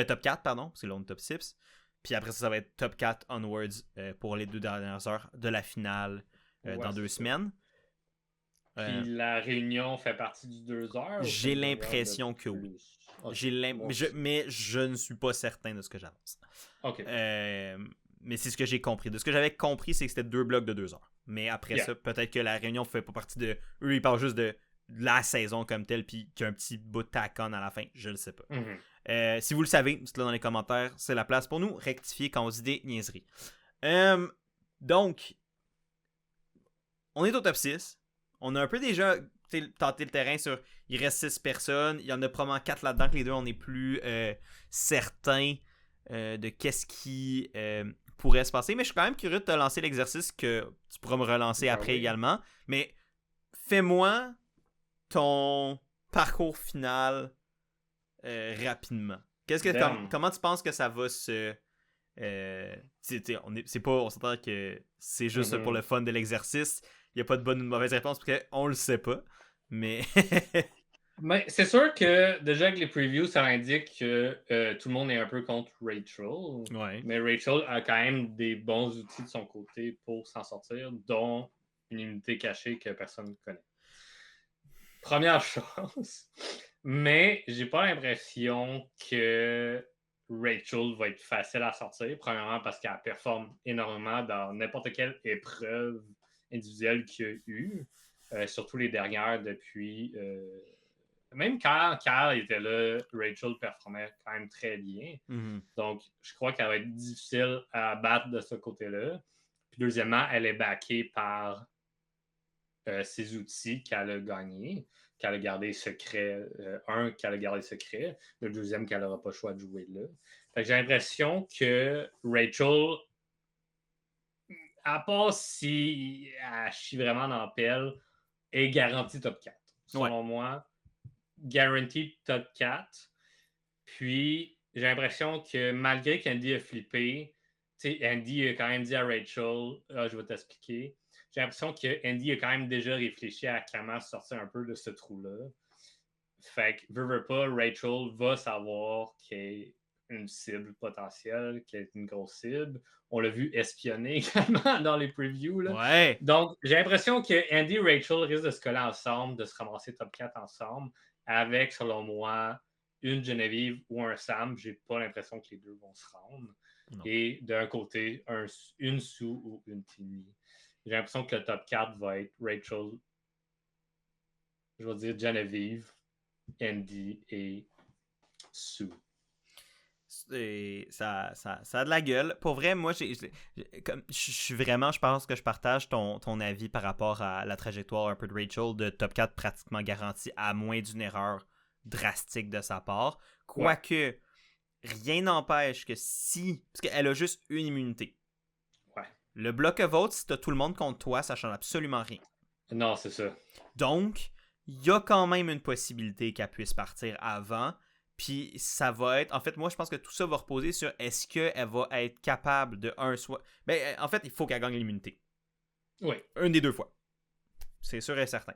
Top 4, pardon, parce que là on est top 6. Puis après ça va être top 4 onwards pour les 2 dernières heures de la finale dans 2 semaines. Puis la réunion fait partie du 2 heures? J'ai l'impression que oui. Okay. Mais je ne suis pas certain de ce que j'annonce. Okay. Mais c'est ce que j'ai compris. De ce que j'avais compris, c'est que c'était 2 blocs de 2 heures. Mais après ça, peut-être que la réunion ne fait pas partie de... Eux, ils parlent juste de la saison comme telle, puis qu'il y a un petit bout de tac-on à la fin. Je le sais pas. Mm-hmm. Si vous le savez, dites-le dans les commentaires. C'est la place pour nous. Rectifier quand on se dit des niaiseries. Donc, on est au top 6. On a un peu déjà tenté le terrain sur... Il reste 6 personnes. Il y en a probablement 4 là-dedans que les deux, on est plus certains de qu'est-ce qui pourrait se passer. Mais je suis quand même curieux de te lancer l'exercice que tu pourras me relancer après également. Mais fais-moi ton parcours final rapidement. Comment tu penses que ça va se... on s'entend que c'est juste pour le fun de l'exercice. Il n'y a pas de bonne ou de mauvaise réponse parce qu'on le sait pas. Mais... Mais c'est sûr que déjà avec les previews, ça indique que tout le monde est un peu contre Rachel. Ouais. Mais Rachel a quand même des bons outils de son côté pour s'en sortir, dont une immunité cachée que personne ne connaît. Première chose. Mais j'ai pas l'impression que Rachel va être facile à sortir. Premièrement parce qu'elle performe énormément dans n'importe quelle épreuve individuelle qu'il y a eu. Surtout les dernières depuis... Même quand Carl était là, Rachel performait quand même très bien. Mm-hmm. Donc, je crois qu'elle va être difficile à battre de ce côté-là. Puis deuxièmement, elle est backée par ses outils qu'elle a gagnés, qu'elle a gardé secret. Un, qu'elle a gardé secret. Le deuxième, qu'elle n'aura pas le choix de jouer là. Fait que j'ai l'impression que Rachel, à part si elle chie vraiment dans la pelle, est garantie top 4. Selon moi, guaranteed top 4. Puis, j'ai l'impression que malgré qu'Andy a flippé, Andy a quand même dit à Rachel, je vais t'expliquer. J'ai l'impression que Andy a quand même déjà réfléchi à comment sortir un peu de ce trou-là. Fait que, veux pas, Rachel va savoir qu'elle est une cible potentielle, qu'elle est une grosse cible. On l'a vu espionner également dans les previews. Là. Ouais. Donc, j'ai l'impression que Andy et Rachel risquent de se coller ensemble, de se ramasser top 4 ensemble, avec, selon moi, une Geneviève ou un Sam. J'ai pas l'impression que les deux vont se rendre. Non. Et d'un côté, une Sue ou une Timmy. J'ai l'impression que le top 4 va être Rachel, je vais dire Geneviève, Andy et Sue. Ça a de la gueule. Pour vrai, moi, je pense que je partage ton avis par rapport à la trajectoire un peu de Rachel de top 4 pratiquement garantie à moins d'une erreur drastique de sa part. Quoique, rien n'empêche que si... Parce qu'elle a juste une immunité. Ouais. Le bloc of vote, si t'as tout le monde contre toi, ça change absolument rien. Non, c'est ça. Donc, il y a quand même une possibilité qu'elle puisse partir avant. Puis ça va être... En fait, moi, je pense que tout ça va reposer sur est-ce qu'elle va être capable de soit... Ben, en fait, il faut qu'elle gagne l'immunité. Oui. Une des 2 fois. C'est sûr et certain.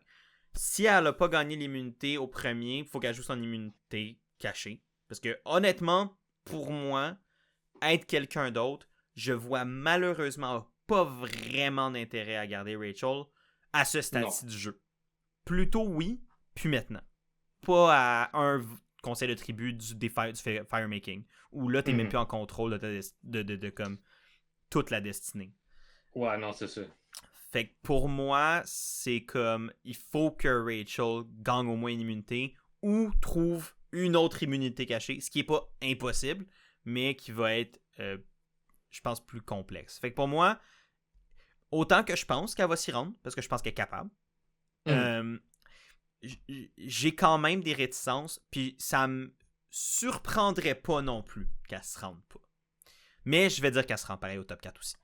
Si elle n'a pas gagné l'immunité au premier, il faut qu'elle joue son immunité cachée. Parce que, honnêtement, pour moi, être quelqu'un d'autre, je vois malheureusement pas vraiment d'intérêt à garder Rachel à ce stade-ci du jeu. Plutôt oui, puis maintenant. Pas à un... conseil de tribu du firemaking, où là, t'es même plus en contrôle de comme toute la destinée. Ouais, non, c'est ça. Fait que pour moi, c'est comme il faut que Rachel gagne au moins une immunité ou trouve une autre immunité cachée, ce qui est pas impossible, mais qui va être, je pense, plus complexe. Fait que pour moi, autant que je pense qu'elle va s'y rendre, parce que je pense qu'elle est capable, j'ai quand même des réticences, puis ça me surprendrait pas non plus qu'elle se rende pas. Mais je vais dire qu'elle se rend pareil au top 4 aussi.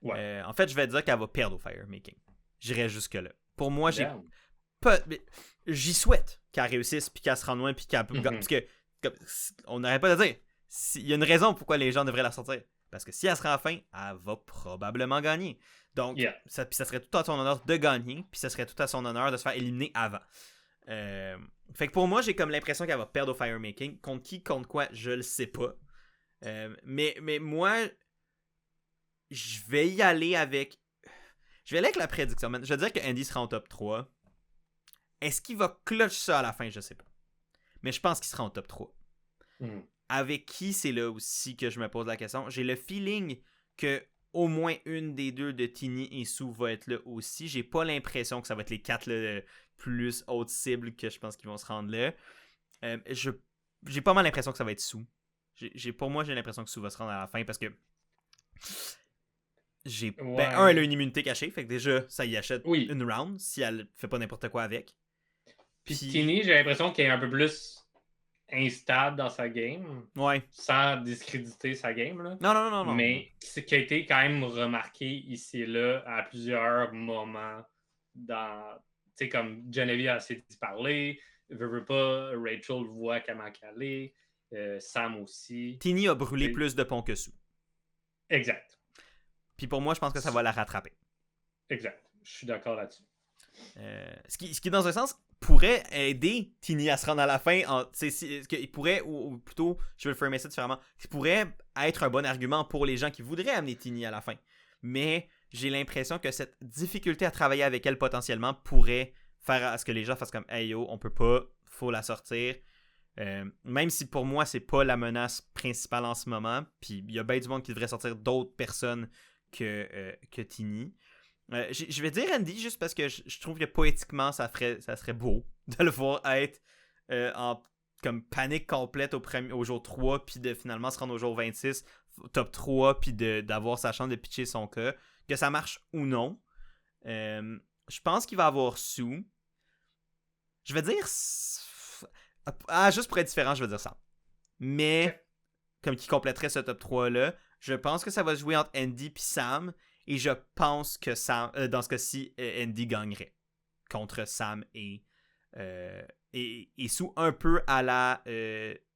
Ouais. En fait, je vais dire qu'elle va perdre au Firemaking. J'irai jusque-là. Pour moi, Damn. j'y souhaite qu'elle réussisse, puis qu'elle se rende loin, puis qu'elle... Parce que, on n'arrête pas de dire, il y a une raison pourquoi les gens devraient la sortir. Parce que si elle se rend à la fin, elle va probablement gagner. Donc, ça serait tout à son honneur de gagner, puis ça serait tout à son honneur de se faire éliminer avant. Fait que pour moi, j'ai comme l'impression qu'elle va perdre au Firemaking. Contre qui, contre quoi, je le sais pas. Mais moi, je vais y aller avec... Je vais aller avec la prédiction. Je vais dire que Andy sera en top 3. Est-ce qu'il va clutch ça à la fin? Je sais pas. Mais je pense qu'il sera en top 3. Avec qui, c'est là aussi que je me pose la question. J'ai le feeling que au moins une des deux de Tini et Sue va être là aussi. J'ai pas l'impression que ça va être les 4 plus hautes cibles que je pense qu'ils vont se rendre là. J'ai pas mal l'impression que ça va être Sue. Pour moi, j'ai l'impression que Sue va se rendre à la fin parce que elle a une immunité cachée, fait que déjà, ça y achète une round si elle fait pas n'importe quoi avec. Puis Tini, j'ai l'impression qu'elle est un peu plus instable dans sa game. Ouais. Sans discréditer sa game, là. Non. Mais ce qui a été quand même remarqué ici et là à plusieurs moments dans... Tu sais, comme Genevieve a assez dit parler, veut pas, Rachel voit comment qu'elle est, Sam aussi. Tini a brûlé plus de ponts que Sue. Exact. Puis pour moi, je pense que ça va la rattraper. Exact. Je suis d'accord là-dessus. Ce qui, dans un sens, pourrait aider Tini à se rendre à la fin. Il pourrait, ou plutôt, je vais le framer ça différemment, il pourrait être un bon argument pour les gens qui voudraient amener Tini à la fin. Mais j'ai l'impression que cette difficulté à travailler avec elle potentiellement pourrait faire à ce que les gens fassent comme « Hey yo, on peut pas, faut la sortir ». Même si pour moi, c'est pas la menace principale en ce moment. Puis il y a bien du monde qui devrait sortir d'autres personnes que Tini. Je vais dire Andy juste parce que je trouve que poétiquement ça serait beau de le voir être en comme panique complète au jour 3 puis de finalement se rendre au jour 26 top 3 puis d'avoir sa chance de pitcher son cas, que ça marche ou non. Je pense qu'il va avoir Sue. Je vais dire juste pour être différent, je vais dire ça. Mais comme qui compléterait ce top 3 là, je pense que ça va jouer entre Andy puis Sam. Et je pense que Sam, dans ce cas-ci, Andy gagnerait contre Sam et Sue, un peu à la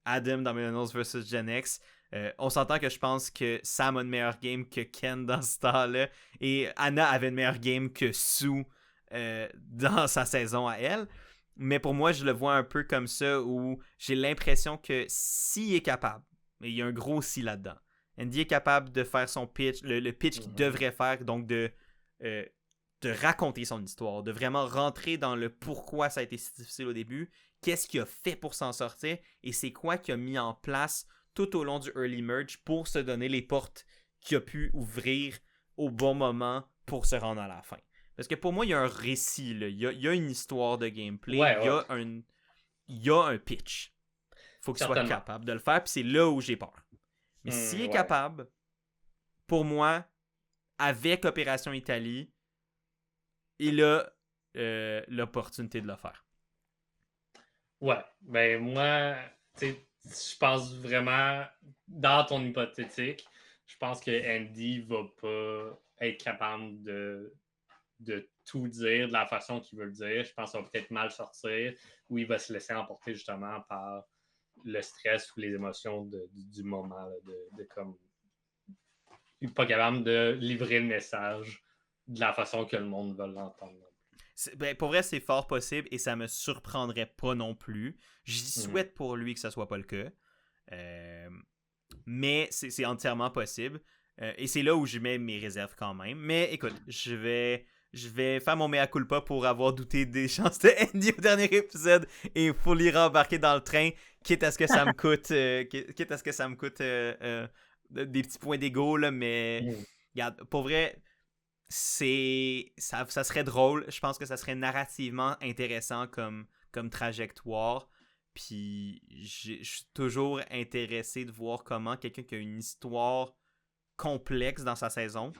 Adam dans Millennials vs. Gen X. On s'entend que je pense que Sam a une meilleure game que Ken dans ce temps-là. Et Anna avait une meilleure game que Sue dans sa saison à elle. Mais pour moi, je le vois un peu comme ça où j'ai l'impression que s'il est capable, et il y a un gros si là-dedans, Andy est capable de faire son pitch, le pitch qu'il devrait faire, donc de raconter son histoire, de vraiment rentrer dans le pourquoi ça a été si difficile au début, qu'est-ce qu'il a fait pour s'en sortir, et c'est quoi qu'il a mis en place tout au long du early merge pour se donner les portes qu'il a pu ouvrir au bon moment pour se rendre à la fin. Parce que pour moi, il y a un récit, là. Il y a une histoire de gameplay, il y a un pitch. Faut qu'il soit capable de le faire, puis c'est là où j'ai peur. Mais s'il est capable, pour moi, avec Opération Italie, il a l'opportunité de le faire. Ouais, ben moi, je pense vraiment, dans ton hypothétique, je pense que Andy va pas être capable de tout dire de la façon qu'il veut le dire. Je pense qu'il va peut-être mal sortir, ou il va se laisser emporter justement par le stress ou les émotions du moment, là, de comme il n'est pas capable de livrer le message de la façon que le monde veut l'entendre. Pour vrai, c'est fort possible et ça me surprendrait pas non plus. J'y souhaite pour lui que ça soit pas le cas. Mais c'est entièrement possible. Et c'est là où je mets mes réserves quand même. Mais écoute, je vais faire mon mea culpa pour avoir douté des chances de Andy au dernier épisode et fully rembarquer dans le train, quitte à ce que ça me coûte des petits points d'ego, là, mais regarde, pour vrai, ça serait drôle. Je pense que ça serait narrativement intéressant comme trajectoire. Puis je suis toujours intéressé de voir comment quelqu'un qui a une histoire complexe dans sa saison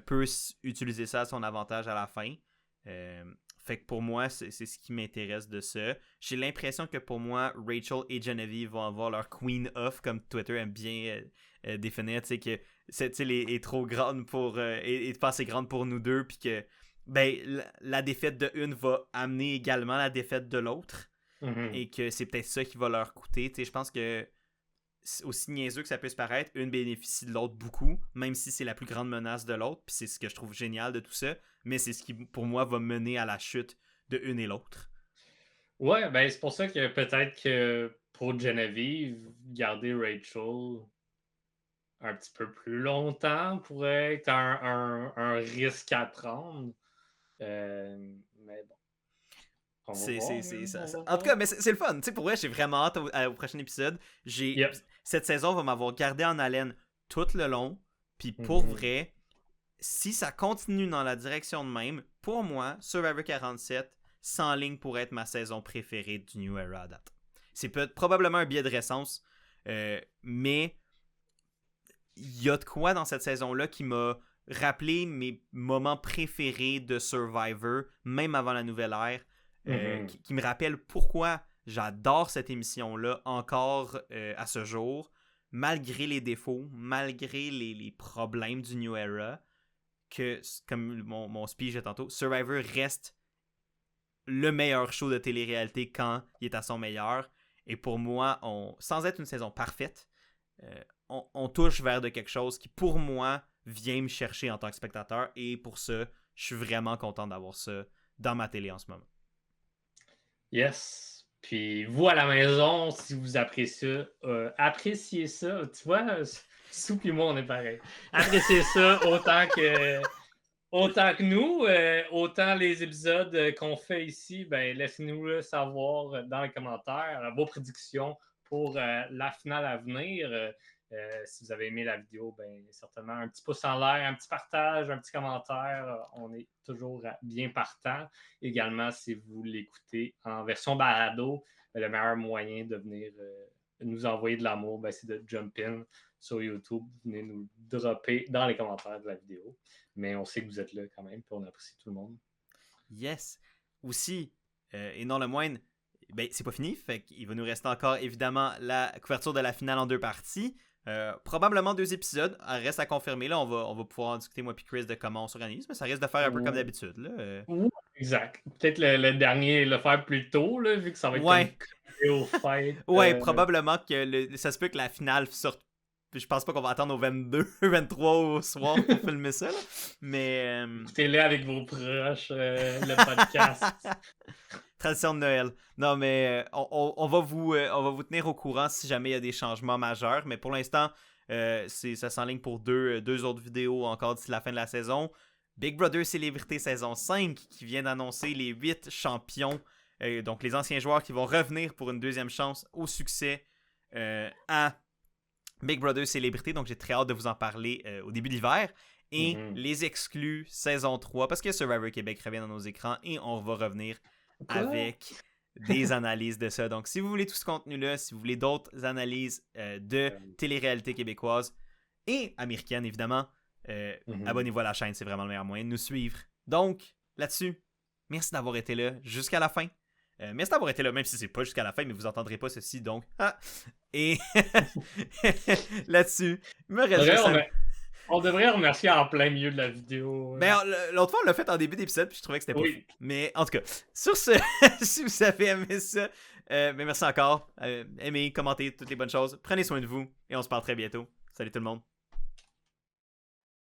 peut utiliser ça à son avantage à la fin. Fait que pour moi, c'est ce qui m'intéresse de ça. J'ai l'impression que pour moi, Rachel et Genevieve vont avoir leur queen off, comme Twitter aime bien définir, tu sais, que est trop grande pour est pas assez grande pour nous deux, puis que ben la défaite de une va amener également la défaite de l'autre, et que c'est peut-être ça qui va leur coûter. Tu sais, je pense que aussi niaiseux que ça puisse paraître, une bénéficie de l'autre beaucoup, même si c'est la plus grande menace de l'autre, puis c'est ce que je trouve génial de tout ça, mais c'est ce qui, pour moi, va mener à la chute de une et l'autre. Ouais, ben c'est pour ça que peut-être que pour Genevieve, garder Rachel un petit peu plus longtemps pourrait être un risque à prendre. Mais bon. En tout cas, mais c'est le fun. Tu sais, pour vrai, j'ai vraiment hâte au prochain épisode. Cette saison va m'avoir gardé en haleine tout le long. Puis pour vrai, si ça continue dans la direction de même, pour moi, Survivor 47 s'enligne pour être ma saison préférée du New Era à date. C'est probablement un biais de récence, mais il y a de quoi dans cette saison-là qui m'a rappelé mes moments préférés de Survivor, même avant la nouvelle ère. Qui me rappelle pourquoi j'adore cette émission-là encore à ce jour, malgré les défauts, malgré les problèmes du New Era, que, comme mon speech de tantôt, Survivor reste le meilleur show de télé-réalité quand il est à son meilleur. Et pour moi, sans être une saison parfaite, on touche vers de quelque chose qui, pour moi, vient me chercher en tant que spectateur. Et pour ça, je suis vraiment content d'avoir ça dans ma télé en ce moment. Yes. Puis vous à la maison, si vous appréciez ça, tu vois, Sou et moi, on est pareil. Appréciez ça autant que nous, autant les épisodes qu'on fait ici, ben laissez-nous le savoir dans les commentaires, vos prédictions pour la finale à venir. Si vous avez aimé la vidéo, ben certainement un petit pouce en l'air, un petit partage, un petit commentaire. On est toujours bien partant. Également, si vous l'écoutez en version balado, le meilleur moyen de venir nous envoyer de l'amour, ben, c'est de jump in sur YouTube. Venez nous dropper dans les commentaires de la vidéo. Mais on sait que vous êtes là quand même, puis on apprécie tout le monde. Yes. Aussi, et non le moindre, ben, c'est pas fini. Fait qu'il va nous rester encore, évidemment, la couverture de la finale en 2 parties. Probablement 2 épisodes. Reste à confirmer. Là, on va pouvoir en discuter, moi et Chris, de comment on s'organise. Mais ça risque de faire un peu comme d'habitude. Là. Exact. Peut-être le dernier, le faire plus tôt, là, vu que ça va être comme au fight. Probablement que ça se peut que la finale sorte. Je pense pas qu'on va attendre au 22, 23 au soir pour filmer ça. Là. Mais. Écoutez-le avec vos proches, le podcast. Tradition de Noël. Non, mais on va vous tenir au courant si jamais il y a des changements majeurs. Mais pour l'instant, ça s'enligne pour deux autres vidéos encore d'ici la fin de la saison. Big Brother Célébrité saison 5 qui vient d'annoncer les 8 champions. Donc les anciens joueurs qui vont revenir pour une deuxième chance au succès à Big Brother Célébrité. Donc j'ai très hâte de vous en parler au début de l'hiver. Et les exclus saison 3 parce que Survivor Québec revient dans nos écrans et on va revenir avec des analyses de ça. Donc, si vous voulez tout ce contenu-là, si vous voulez d'autres analyses de télé-réalité québécoise et américaine, évidemment, abonnez-vous à la chaîne. C'est vraiment le meilleur moyen de nous suivre. Donc, là-dessus, merci d'avoir été là jusqu'à la fin. Merci d'avoir été là, même si c'est pas jusqu'à la fin, mais vous n'entendrez pas ceci, donc... Et là-dessus, me reste... On devrait remercier en plein milieu de la vidéo. Ben, l'autre fois, on l'a fait en début d'épisode, puis je trouvais que c'était pas fou. Mais en tout cas, sur ce, si vous avez aimé ça, merci encore. Aimez, commentez, toutes les bonnes choses. Prenez soin de vous, et on se parle très bientôt. Salut tout le monde.